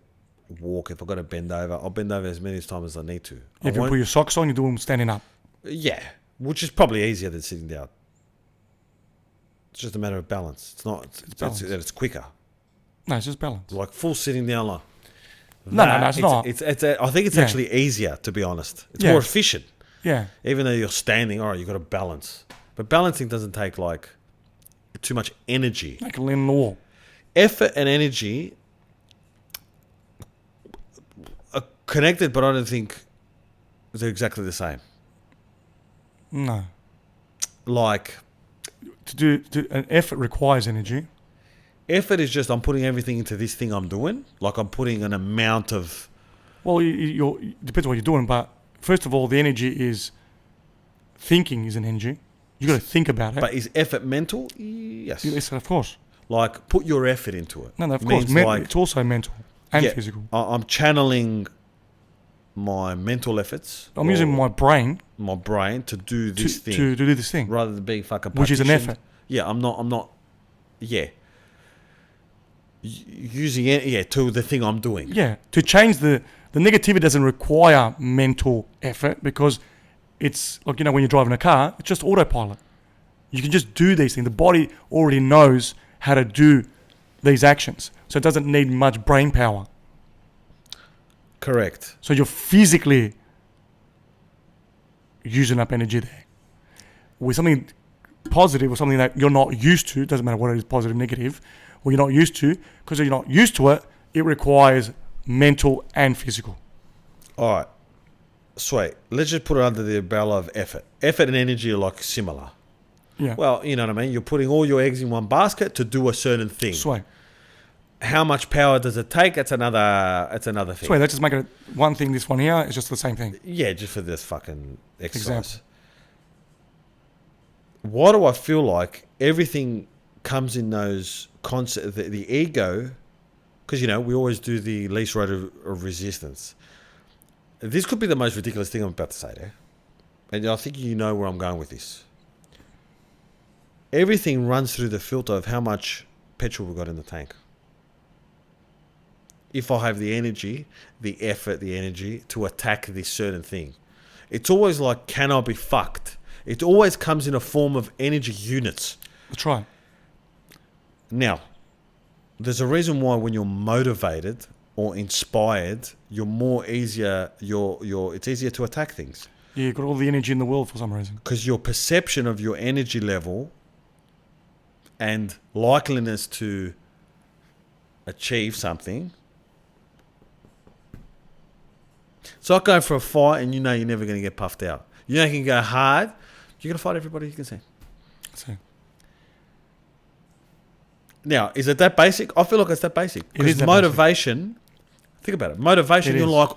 walk. If I've got to bend over, I'll bend over as many times as I need to. If you put your socks on, you do them standing up. Yeah, which is probably easier than sitting down. It's just a matter of balance. It's not. It's quicker. No, it's just balance. Like full sitting down. Like No, it's not. I think it's actually easier, to be honest. It's more efficient. Yeah. Even though you're standing, all right, you've got to balance. But balancing doesn't take like too much energy. Like a lean on the wall. Effort and energy are connected, but I don't think they're exactly the same. No. Like To do an effort requires energy. effort is just I'm putting everything into this thing I'm doing. Like I'm putting an amount of. Well, depends on what you're doing, but first of all, the energy is thinking is an energy. You got to think about it. But is effort mental? Yes. Yes, of course. Like put your effort into it. No, of course. It's also mental and physical. I'm channeling my mental efforts. I'm using my brain to do this thing. To do this thing. Rather than being fucking which is an partitioned. effort. Yeah, I'm not. Yeah. Using it, to the thing I'm doing. Yeah, to change the negativity doesn't require mental effort because it's like, when you're driving a car, it's just autopilot. You can just do these things. The body already knows how to do these actions. So it doesn't need much brain power. Correct. So you're physically using up energy there. With something positive or something that you're not used to, doesn't matter what it is, positive, negative, or you're not used to, because you're not used to it, it requires mental and physical. All right. Sweet. Let's just put it under the umbrella of effort. Effort and energy are like similar. Yeah. Well, you know what I mean? You're putting all your eggs in one basket to do a certain thing. Sweet. How much power does it take? That's another thing. Sweet. Let's just make it one thing, this one here. It's just the same thing. Yeah, just for this fucking exercise. Example. Why do I feel like everything comes in those concepts, the ego, because, we always do the least rate of resistance. This could be the most ridiculous thing I'm about to say there. And I think you know where I'm going with this. Everything runs through the filter of how much petrol we've got in the tank. If I have the energy, the effort, the energy to attack this certain thing. It's always like, can I be fucked? It always comes in a form of energy units. That's right. Now, there's a reason why when you're motivated or inspired, it's easier to attack things. Yeah, you've got all the energy in the world for some reason. Because your perception of your energy level and likeliness to achieve something. It's like going for a fight and you're never going to get puffed out. You can go hard, You're going to fight everybody you can see. So, Now, is it that basic? I feel like it's that basic. It is Because that motivation, think about it. Motivation, It you're is. like,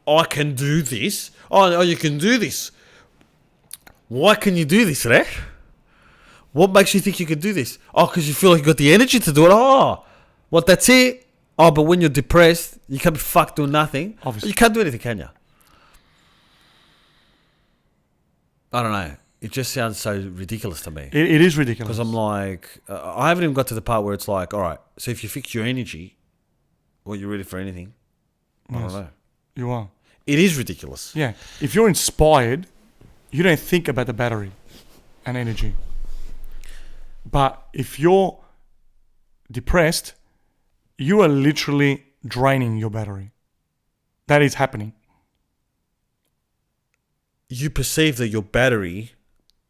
I can do this. Oh, you can do this. Why can you do this, right? What makes you think you can do this? Oh, because you feel like you got the energy to do it. Oh, what, that's it? Oh, but when you're depressed, you can't be fucked doing nothing. Obviously. You can't do anything, can you? I don't know. It just sounds so ridiculous to me. it is ridiculous. Because I'm like, I haven't even got to the part where it's like, all right, so if you fix your energy, well, you're ready for anything. I Yes. don't know. You are. It is ridiculous. Yeah. If you're inspired, you don't think about the battery and energy. But if you're depressed, you are literally draining your battery. That is happening. You perceive that your battery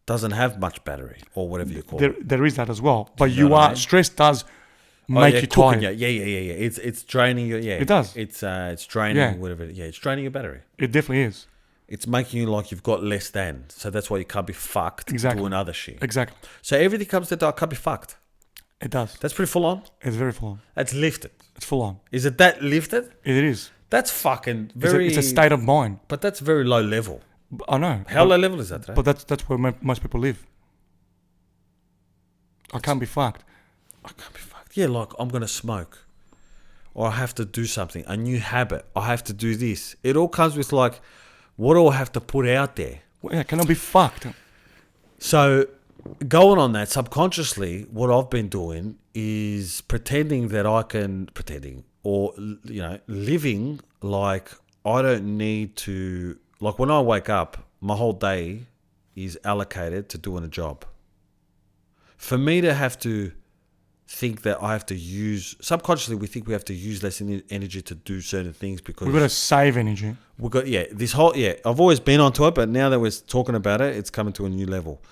doesn't have much battery or whatever you call it. There is that as well. But you know you what I are mean? stress does Oh, make yeah, you cooking, tired. Yeah. It's draining your, yeah. It does. It's draining, Yeah. whatever. Yeah, it's draining your battery. It definitely is. It's making you like you've got less than. So that's why you can't be fucked Exactly. doing other shit. Exactly. So everything comes to that, I can't be fucked. It does. That's pretty full on. It's very full on. That's lifted. It's full on. Is it that lifted? It is. That's fucking It's very... a state of mind. But that's very low level. I know. How low level is that? Right? But that's where most people live. I can't be fucked. I can't be fucked. Yeah, like I'm going to smoke. Or I have to do something. A new habit. I have to do this. It all comes with like, what do I have to put out there? Well, yeah, can I be fucked? So going on that, subconsciously, what I've been doing is pretending that I can... Pretending. Or, you know, living like I don't need to... Like when I wake up, my whole day is allocated to doing a job. For me to have to think that I have to use... Subconsciously, we think we have to use less energy to do certain things because... We've got to save energy. We've got, yeah, this whole... Yeah, I've always been onto it, but now that we're talking about it, it's coming to a new level.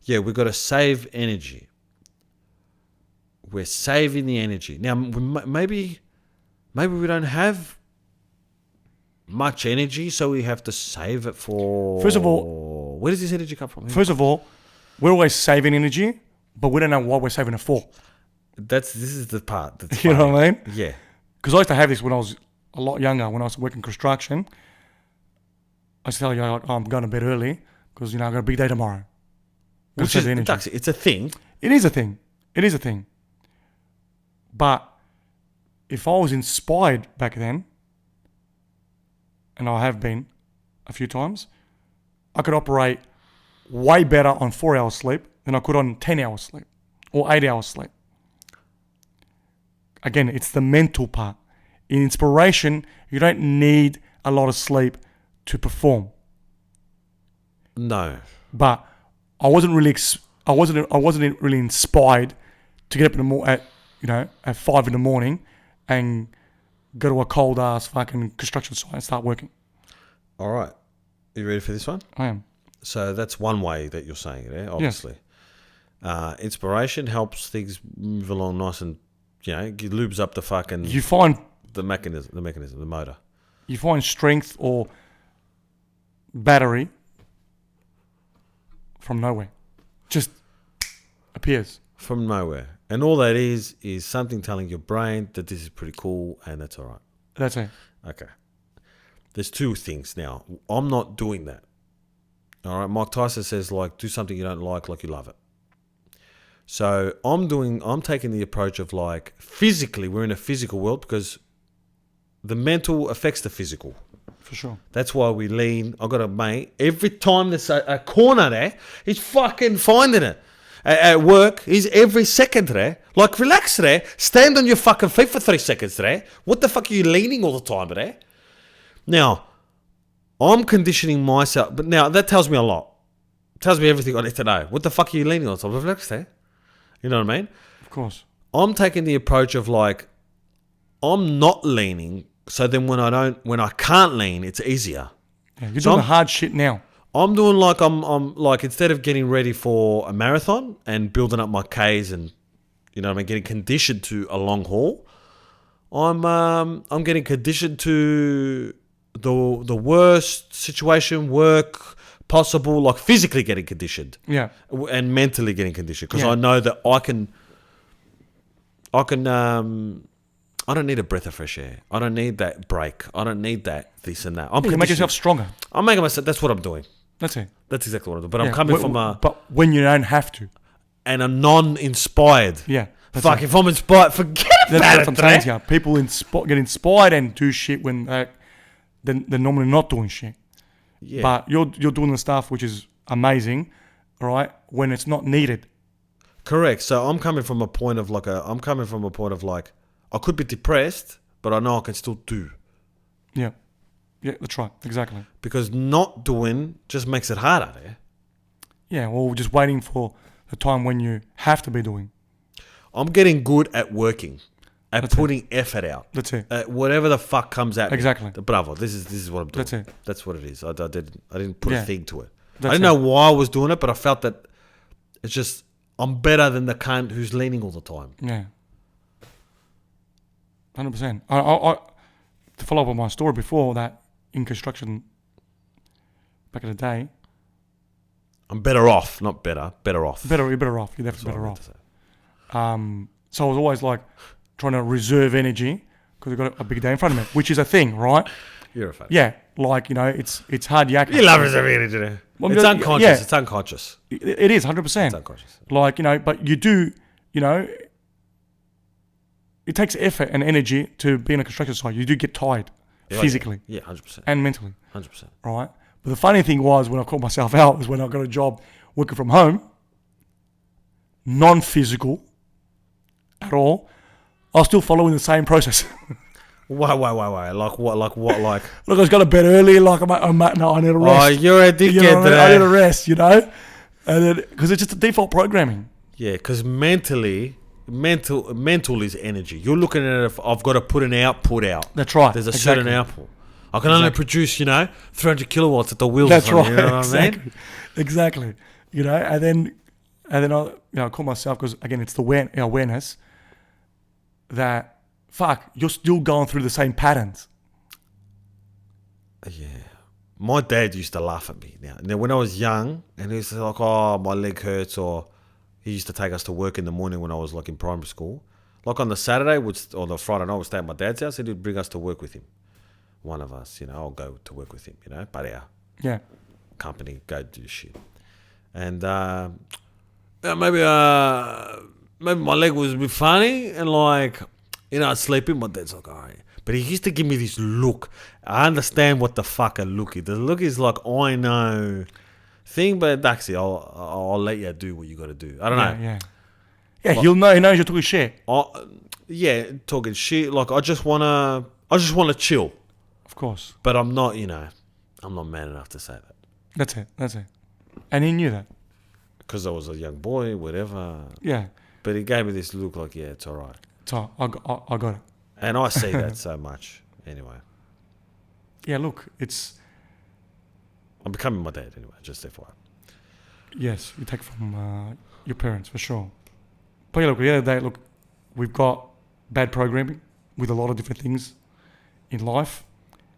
Yeah, we've got to save energy. We're saving the energy. Now, maybe we don't have much energy, so we have to save it for... First of all... Where does this energy come from? First of all, we're always saving energy, but we don't know what we're saving it for. This is the part that's You know funny. what I mean? Yeah. Because I used to have this when I was a lot younger, when I was working construction. I used to tell you, oh, I'm going to bed early because, you know, I've got a big day tomorrow. Gotta Which save is, the energy. it's a thing. It is a thing. It is a thing. But if I was inspired back then, and I have been a few times, I could operate way better on 4 hours sleep than I could on 10 hours sleep or 8 hours sleep. Again, it's the mental part. In inspiration, you don't need a lot of sleep to perform. No. But I wasn't really really inspired to get up at 5 in the morning and go to a cold ass fucking construction site and start working. All right. You ready for this one? I am. So that's one way that you're saying it, eh? Obviously. Inspiration helps things move along nice and, you know, it lubes up the fucking... You find the mechanism, the motor. You find strength or battery from nowhere. Just appears. From nowhere. And all that is something telling your brain that this is pretty cool and that's all right. That's it. Okay. There's two things now. I'm not doing that. All right. Mike Tyson says, like, do something you don't like you love it. So I'm taking the approach of like physically, we're in a physical world because the mental affects the physical. For sure. That's why we lean. I've got a mate, every time there's a corner there, he's fucking finding it. At work, he's every second there. Like, relax there. Stand on your fucking feet for 3 seconds there. What the fuck are you leaning all the time there? Now, I'm conditioning myself, but now that tells me a lot. It tells me everything I need to know. What the fuck are you leaning on? So relax there. You know what I mean? Of course. I'm taking the approach of like, I'm not leaning, so then when I can't lean, it's easier. Yeah, you're doing the hard shit now. I'm doing like I'm like, instead of getting ready for a marathon and building up my Ks and, you know what I mean, getting conditioned to a long haul, I'm getting conditioned to the worst situation, work, possible, like physically getting conditioned. Yeah. And mentally getting conditioned. Because Yeah. I know that I can, I don't need a breath of fresh air. I don't need that break. I don't need that this and that. I'm You make yourself stronger. I'm making myself, that's what I'm doing. That's it. That's exactly what I'm doing. But Yeah, I'm coming from But when you don't have to. a non-inspired. Yeah. That's Fuck, it. if I'm inspired, forget about That's it. what I'm saying to you. People get inspired and do shit when they're normally not doing shit. Yeah. But you're doing the stuff which is amazing, all right, when it's not needed. Correct. So I'm coming from a point of like I could be depressed, but I know I can still do. Yeah. Yeah, that's right. Exactly. Because not doing just makes it harder there. Yeah, well, we're just waiting for the time when you have to be doing. I'm getting good at working, at That's putting effort out. That's it. At whatever the fuck comes at Exactly. me. Bravo. This is what I'm doing. That's it. That's what it is. I didn't put Yeah. a thing to it. That's I didn't know why I was doing it, but I felt that it's just I'm better than the cunt who's leaning all the time. Yeah. 100%. I to follow up on my story before that, in construction back in the day, I'm better off, not better. Better off. you're better off. You're definitely better That's off. what I meant to say. So I was always like trying to reserve energy because I've got a big day in front of me, which is a thing, right? You're a fan. Yeah, like, it's hard yakking. You love reserve energy. There. Well, It's yeah, unconscious. yeah. It's unconscious. It is 100%. It's unconscious. Like, but you do, it takes effort and energy to be in a construction site. You do get tired physically Yeah, 100%. and mentally, 100%. right? But the funny thing was when I caught myself out was when I got a job working from home, non-physical at all. I was still following the same process. Why? Like what? Like Look, I was going to bed early. Like, no, I need a rest. oh, you're a dickhead. You know what I mean? I need a rest, And then, because it's just the default programming. Yeah, because mental is energy. You're looking at it. If I've got to put an output out. That's right. There's a exactly. certain output. I can only produce, 300 kilowatts at the wheels. That's or right. something, you know what I exactly. mean? Exactly. And then I call myself, because again, it's the awareness that fuck, you're still going through the same patterns. Yeah. My dad used to laugh at me now when I was young, and he was like, oh, my leg hurts, or he used to take us to work in the morning when I was like in primary school. Like on the Saturday or the Friday night, we'd stay at my dad's house, and he'd bring us to work with him. One of us, I'll go to work with him, but our company, go do shit. And maybe my leg was a bit funny, and like, I'd sleep in. My dad's like, all right. But he used to give me this look. I understand what the fuck a look is. The look is like, I know thing, but Daxie, I'll let you do what you got to do. I don't know. Yeah. Yeah, like, he knows you're talking shit. Yeah, talking shit. Like, I just wanna chill. Of course. But I'm not, I'm not man enough to say that. That's it. And he knew that. Because I was a young boy, whatever. Yeah. But he gave me this look like, yeah, it's all right. So I got it. And I see that so much anyway. Yeah, look, I'm becoming my dad anyway, just FYI. Yes, you take from your parents for sure. But yeah, look, at the end of the day, we've got bad programming with a lot of different things in life.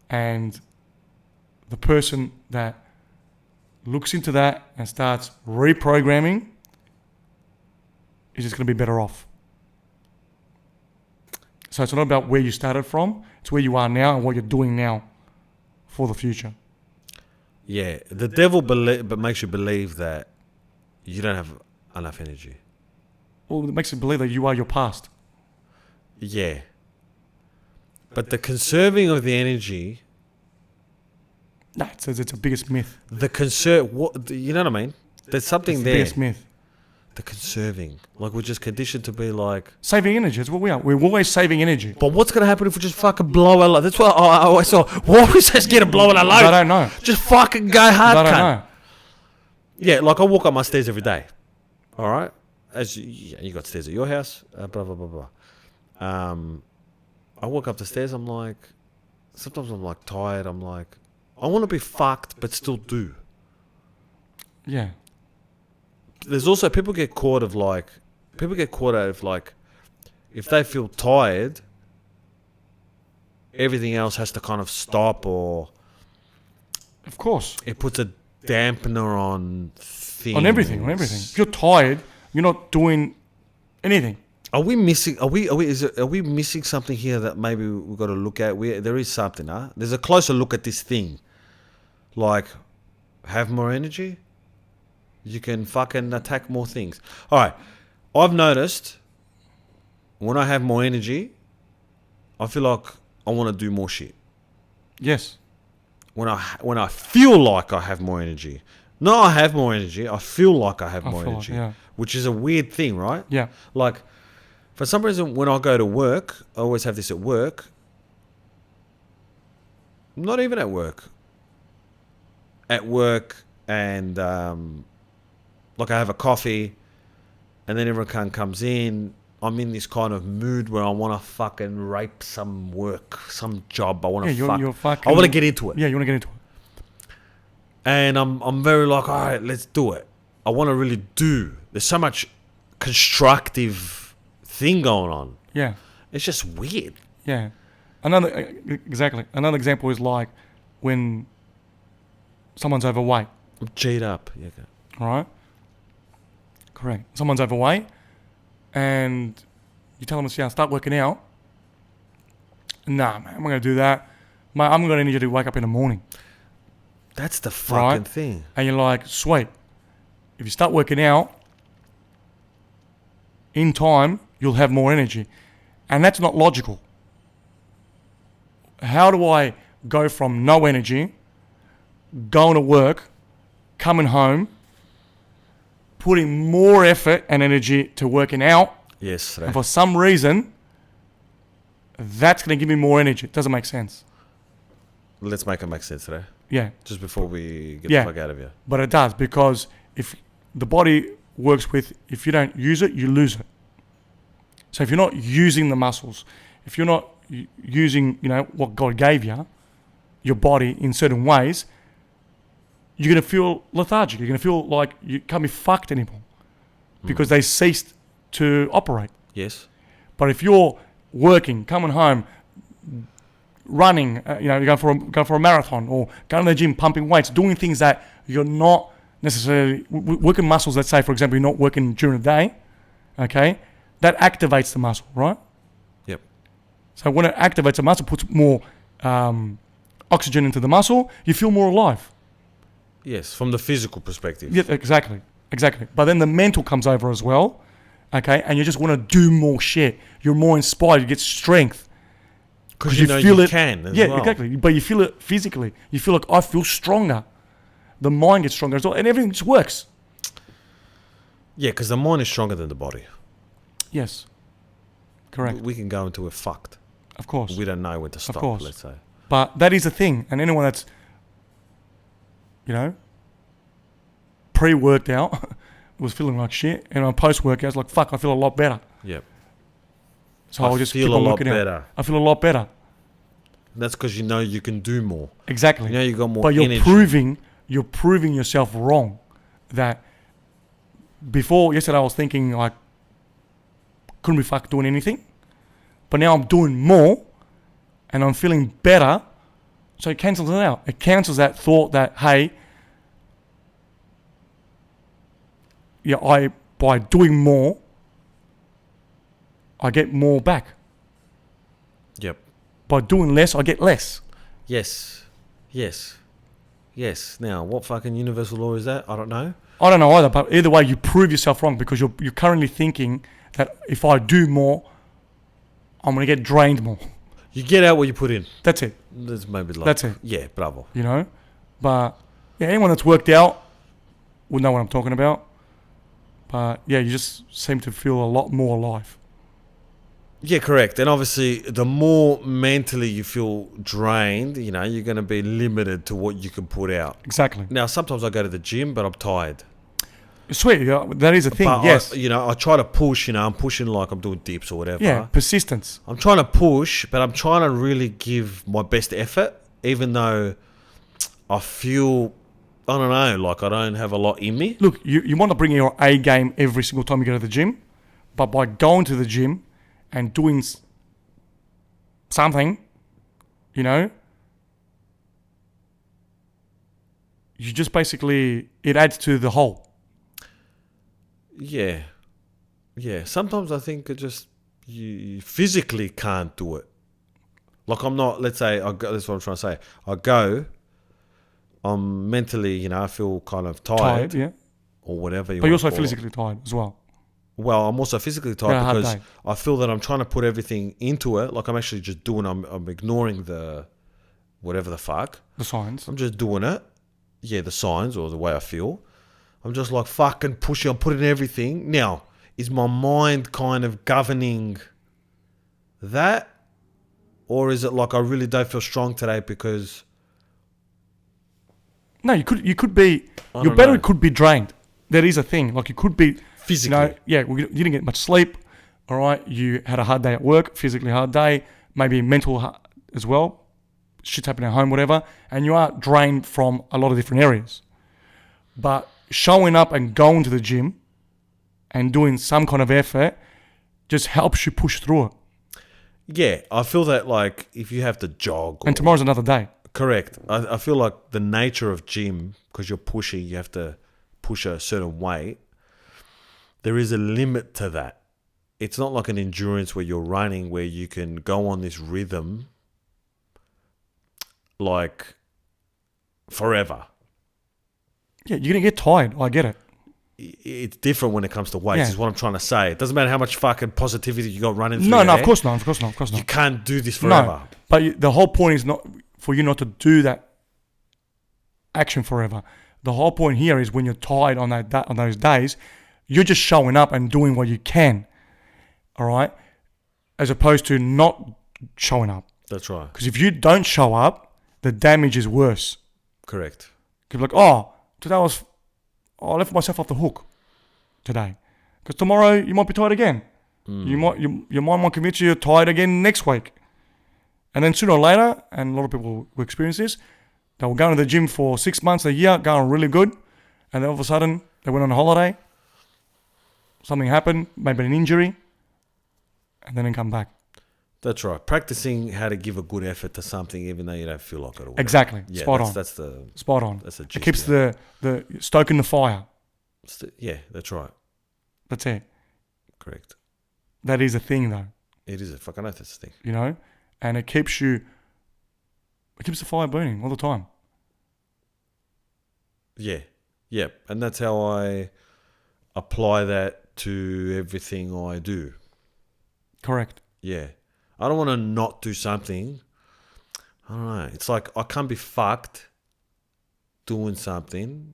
And the person that looks into that and starts reprogramming is just going to be better off. So it's not about where you started from, it's where you are now and what you're doing now for the future. Yeah, the devil makes you believe that you don't have enough energy. Well, it makes you believe that you are your past. Yeah. But the conserving of the energy... Nah, it's the biggest myth. You know what I mean? There's something it's there. The biggest myth. The conserving. Like, we're just conditioned to be like... Saving energy, that's what we are. We're always saving energy. But what's going to happen if we just fucking blow our load? That's what I always saw. Why are we so scared of blowing our load? I don't know. Just fucking go hard, I don't cunt. know. Yeah, like I walk up my stairs every day. All right? You got stairs at your house, blah, blah, blah, blah. I walk up the stairs, I'm like... Sometimes I'm like tired, I'm like... I want to be fucked, but still do. Yeah. There's also people get caught out of like, if they feel tired, everything else has to kind of stop, or of course it puts a dampener on things. On everything. If you're tired, you're not doing anything. Are we missing? Are we missing something here that maybe we've got to look at? There is something, huh? There's a closer look at this thing. Like, have more energy. You can fucking attack more things. All right, I've noticed when I have more energy, I feel like I want to do more shit. Yes. When I feel like I have more energy, not I have more energy. I feel like I have more energy, which is a weird thing, right? Yeah. Like, for some reason, when I go to work, I always have this at work. Not even at work. At work, and like I have a coffee, and then everyone comes in. I'm in this kind of mood where I want to fucking rape some work, some job. I want to I want to get into it. Yeah, you want to get into it. And I'm very like, all right, let's do it. I want to really do. There's so much constructive thing going on. Yeah. It's just weird. Yeah. Another example is like when someone's overweight. I'm G'd up. Yeah. Okay. All right. Correct. Someone's overweight, and you tell them to start working out. Nah, man, I'm not going to do that. Mate, I'm going to need you to wake up in the morning. That's the fucking thing. And you're like, sweet. If you start working out, in time, you'll have more energy. And that's not logical. How do I go from no energy, going to work, coming home, putting more effort and energy to working out? Yes. Right. And for some reason, that's going to give me more energy. It doesn't make sense. Let's make it make sense today. Yeah. Just before we get the fuck out of here. But it does, because if the body works with, if you don't use it, you lose it. So if you're not using the muscles, if you're not using, what God gave you, your body in certain ways, you're going to feel lethargic. You're going to feel like you can't be fucked anymore because they ceased to operate. Yes. But if you're working, coming home, running, you're going for a marathon, or going to the gym, pumping weights, doing things that you're not necessarily working muscles. Let's say, for example, you're not working during the day. Okay, that activates the muscle, right? Yep. So when it activates the muscle, puts more oxygen into the muscle, you feel more alive. Yes, from the physical perspective. Yeah, exactly. But then the mental comes over as well. Okay, and you just want to do more shit. You're more inspired. You get strength. Because you feel it. Can as well. Exactly. But you feel it physically. You feel like, I feel stronger. The mind gets stronger as well, and everything just works. Yeah, because the mind is stronger than the body. Yes. Correct. We can go into it fucked. Of course. We don't know when to stop, of course. Let's say. But that is the thing. And anyone that's, pre-worked out was feeling like shit, and on post-workout, it's like, fuck, I feel a lot better. Yep. So I'll just keep on working out. I feel a lot better. That's because you can do more. Exactly. You got more energy. But you're proving yourself wrong. That before, yesterday I was thinking like, couldn't be fucked doing anything. But now I'm doing more, and I'm feeling better. So it cancels it out. It cancels that thought that, hey, by doing more, I get more back. Yep. By doing less, I get less. Yes. Now, what fucking universal law is that? I don't know. I don't know either, but either way, you prove yourself wrong, because you're currently thinking that if I do more, I'm going to get drained more. You get out what you put in. That's it. That's it. Yeah, bravo. But anyone that's worked out will know what I'm talking about. But you just seem to feel a lot more alive. Yeah, correct. And obviously, the more mentally you feel drained, you're going to be limited to what you can put out. Exactly. Now, sometimes I go to the gym, but I'm tired. Sweet, that is a thing, but yes. I try to push, I'm pushing like I'm doing dips or whatever. Yeah, persistence. I'm trying to push, but I'm trying to really give my best effort, even though I feel, I don't know, like I don't have a lot in me. Look, you want to bring your A game every single time you go to the gym, but by going to the gym and doing something, you're you just basically, it adds to the whole. Yeah. Yeah. Sometimes I think it just, you physically can't do it. Like I'm not, let's say, that's what I'm trying to say. I go, I'm mentally, I feel kind of tired Yeah. or whatever you But you're want to also call it. physically tired as well. Well, I'm also physically You had tired a hard because day. I feel that I'm trying to put everything into it. Like I'm actually just doing, I'm ignoring the whatever the fuck. The signs. I'm just doing it. Yeah, the signs or the way I feel. I'm just like fucking pushing, I'm putting everything. Now, is my mind kind of governing that? Or is it like I really don't feel strong today because... No, you could be, I your don't battery know. could be drained. That is a thing. Like you could be, Physically. you didn't get much sleep. All right. You had a hard day at work, physically hard day, maybe mental as well. Shit's happening at home, whatever. And you are drained from a lot of different areas. But showing up and going to the gym and doing some kind of effort just helps you push through it. Yeah, I feel that like if you have to jog... And tomorrow's another day. Correct. I feel like the nature of gym, because you're pushing, you have to push a certain weight. There is a limit to that. It's not like an endurance where you're running, where you can go on this rhythm like forever. Yeah, you're going to get tired. I get it. It's different when it comes to weights, Yeah. is what I'm trying to say. It doesn't matter how much fucking positivity you got running through No, your of head. course not. Of course not. Of course You not. can't do this forever. No, but the whole point is not for you not to do that action forever. The whole point here is when you're tired on those days, you're just showing up and doing what you can, all right, as opposed to not showing up. That's right. Because if you don't show up, the damage is worse. Correct. You're like, oh, today I left myself off the hook today. Because tomorrow you might be tired again. Your mind might convince you you're tired again next week. And then sooner or later, and a lot of people will experience this, they will go to the gym for 6 months, a year, going really good. And then all of a sudden, they went on a holiday. Something happened, maybe an injury. And then they come back. That's right. Practicing how to give a good effort to something even though you don't feel like it. Or whatever. Exactly. Yeah, Spot on. That's the... Spot on. That's the It gist, keeps yeah. the stoking the fire. Yeah, that's right. That's it. Correct. That is a thing, though. It is a fucking oath, that's the thing. You know? And it keeps the fire burning all the time. Yeah. Yeah. And that's how I apply that to everything I do. Correct. Yeah. I don't want to not do something. I don't know. It's like I can't be fucked doing something.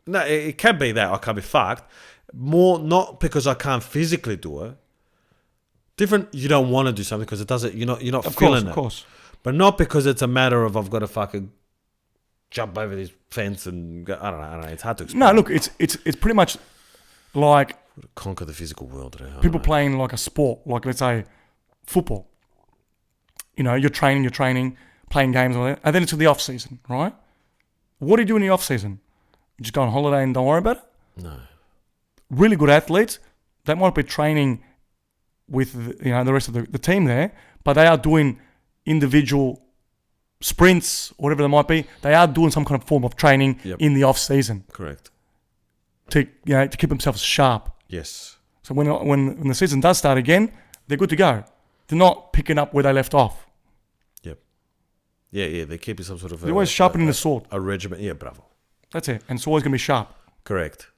No, it can be that I can't be fucked. More not because I can't physically do it. Different, you don't want to do something because it doesn't. You're not feeling it. Of course. But not because it's a matter of I've got to fucking jump over this fence and go, I don't know. It's hard to explain. No, look, it's pretty much like Conquer the physical world. people playing like a sport, like let's say football. You know, you're training, playing games, and then it's in the off season, right? What do you do in the off season? You just go on holiday and don't worry about it? No. Really good athletes, they might be training with the rest of the team there, but they are doing individual sprints, whatever they might be. They are doing some kind of form of training in the off season Correct. to keep themselves sharp. Yes. So when the season does start again, they're good to go. They're not picking up where they left off. Yep. Yeah. They keep some sort of... They're always sharpening the sword. A regiment. Yeah, bravo. That's it. And it's always going to be sharp. Correct.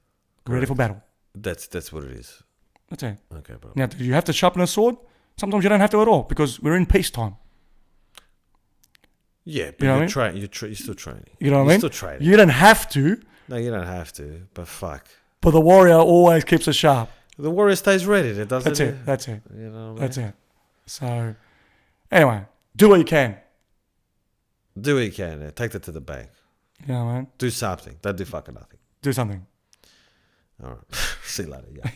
Ready for battle. That's what it is. That's it. Okay, bro. Now, do you have to sharpen a sword? Sometimes you don't have to at all because we're in peacetime. Yeah, but You know you're what I you're still training. You know what I You're mean? still training. You don't have to, No, you don't have to, but fuck. but the warrior always keeps it sharp. The warrior stays ready. It doesn't... That's it. That's it. You know what I mean? That's it. So, anyway, do what you can. Do what you can. Take that to the bank. You know, man. Do something. Don't do fucking nothing. Do something. All right. See you later. Yeah.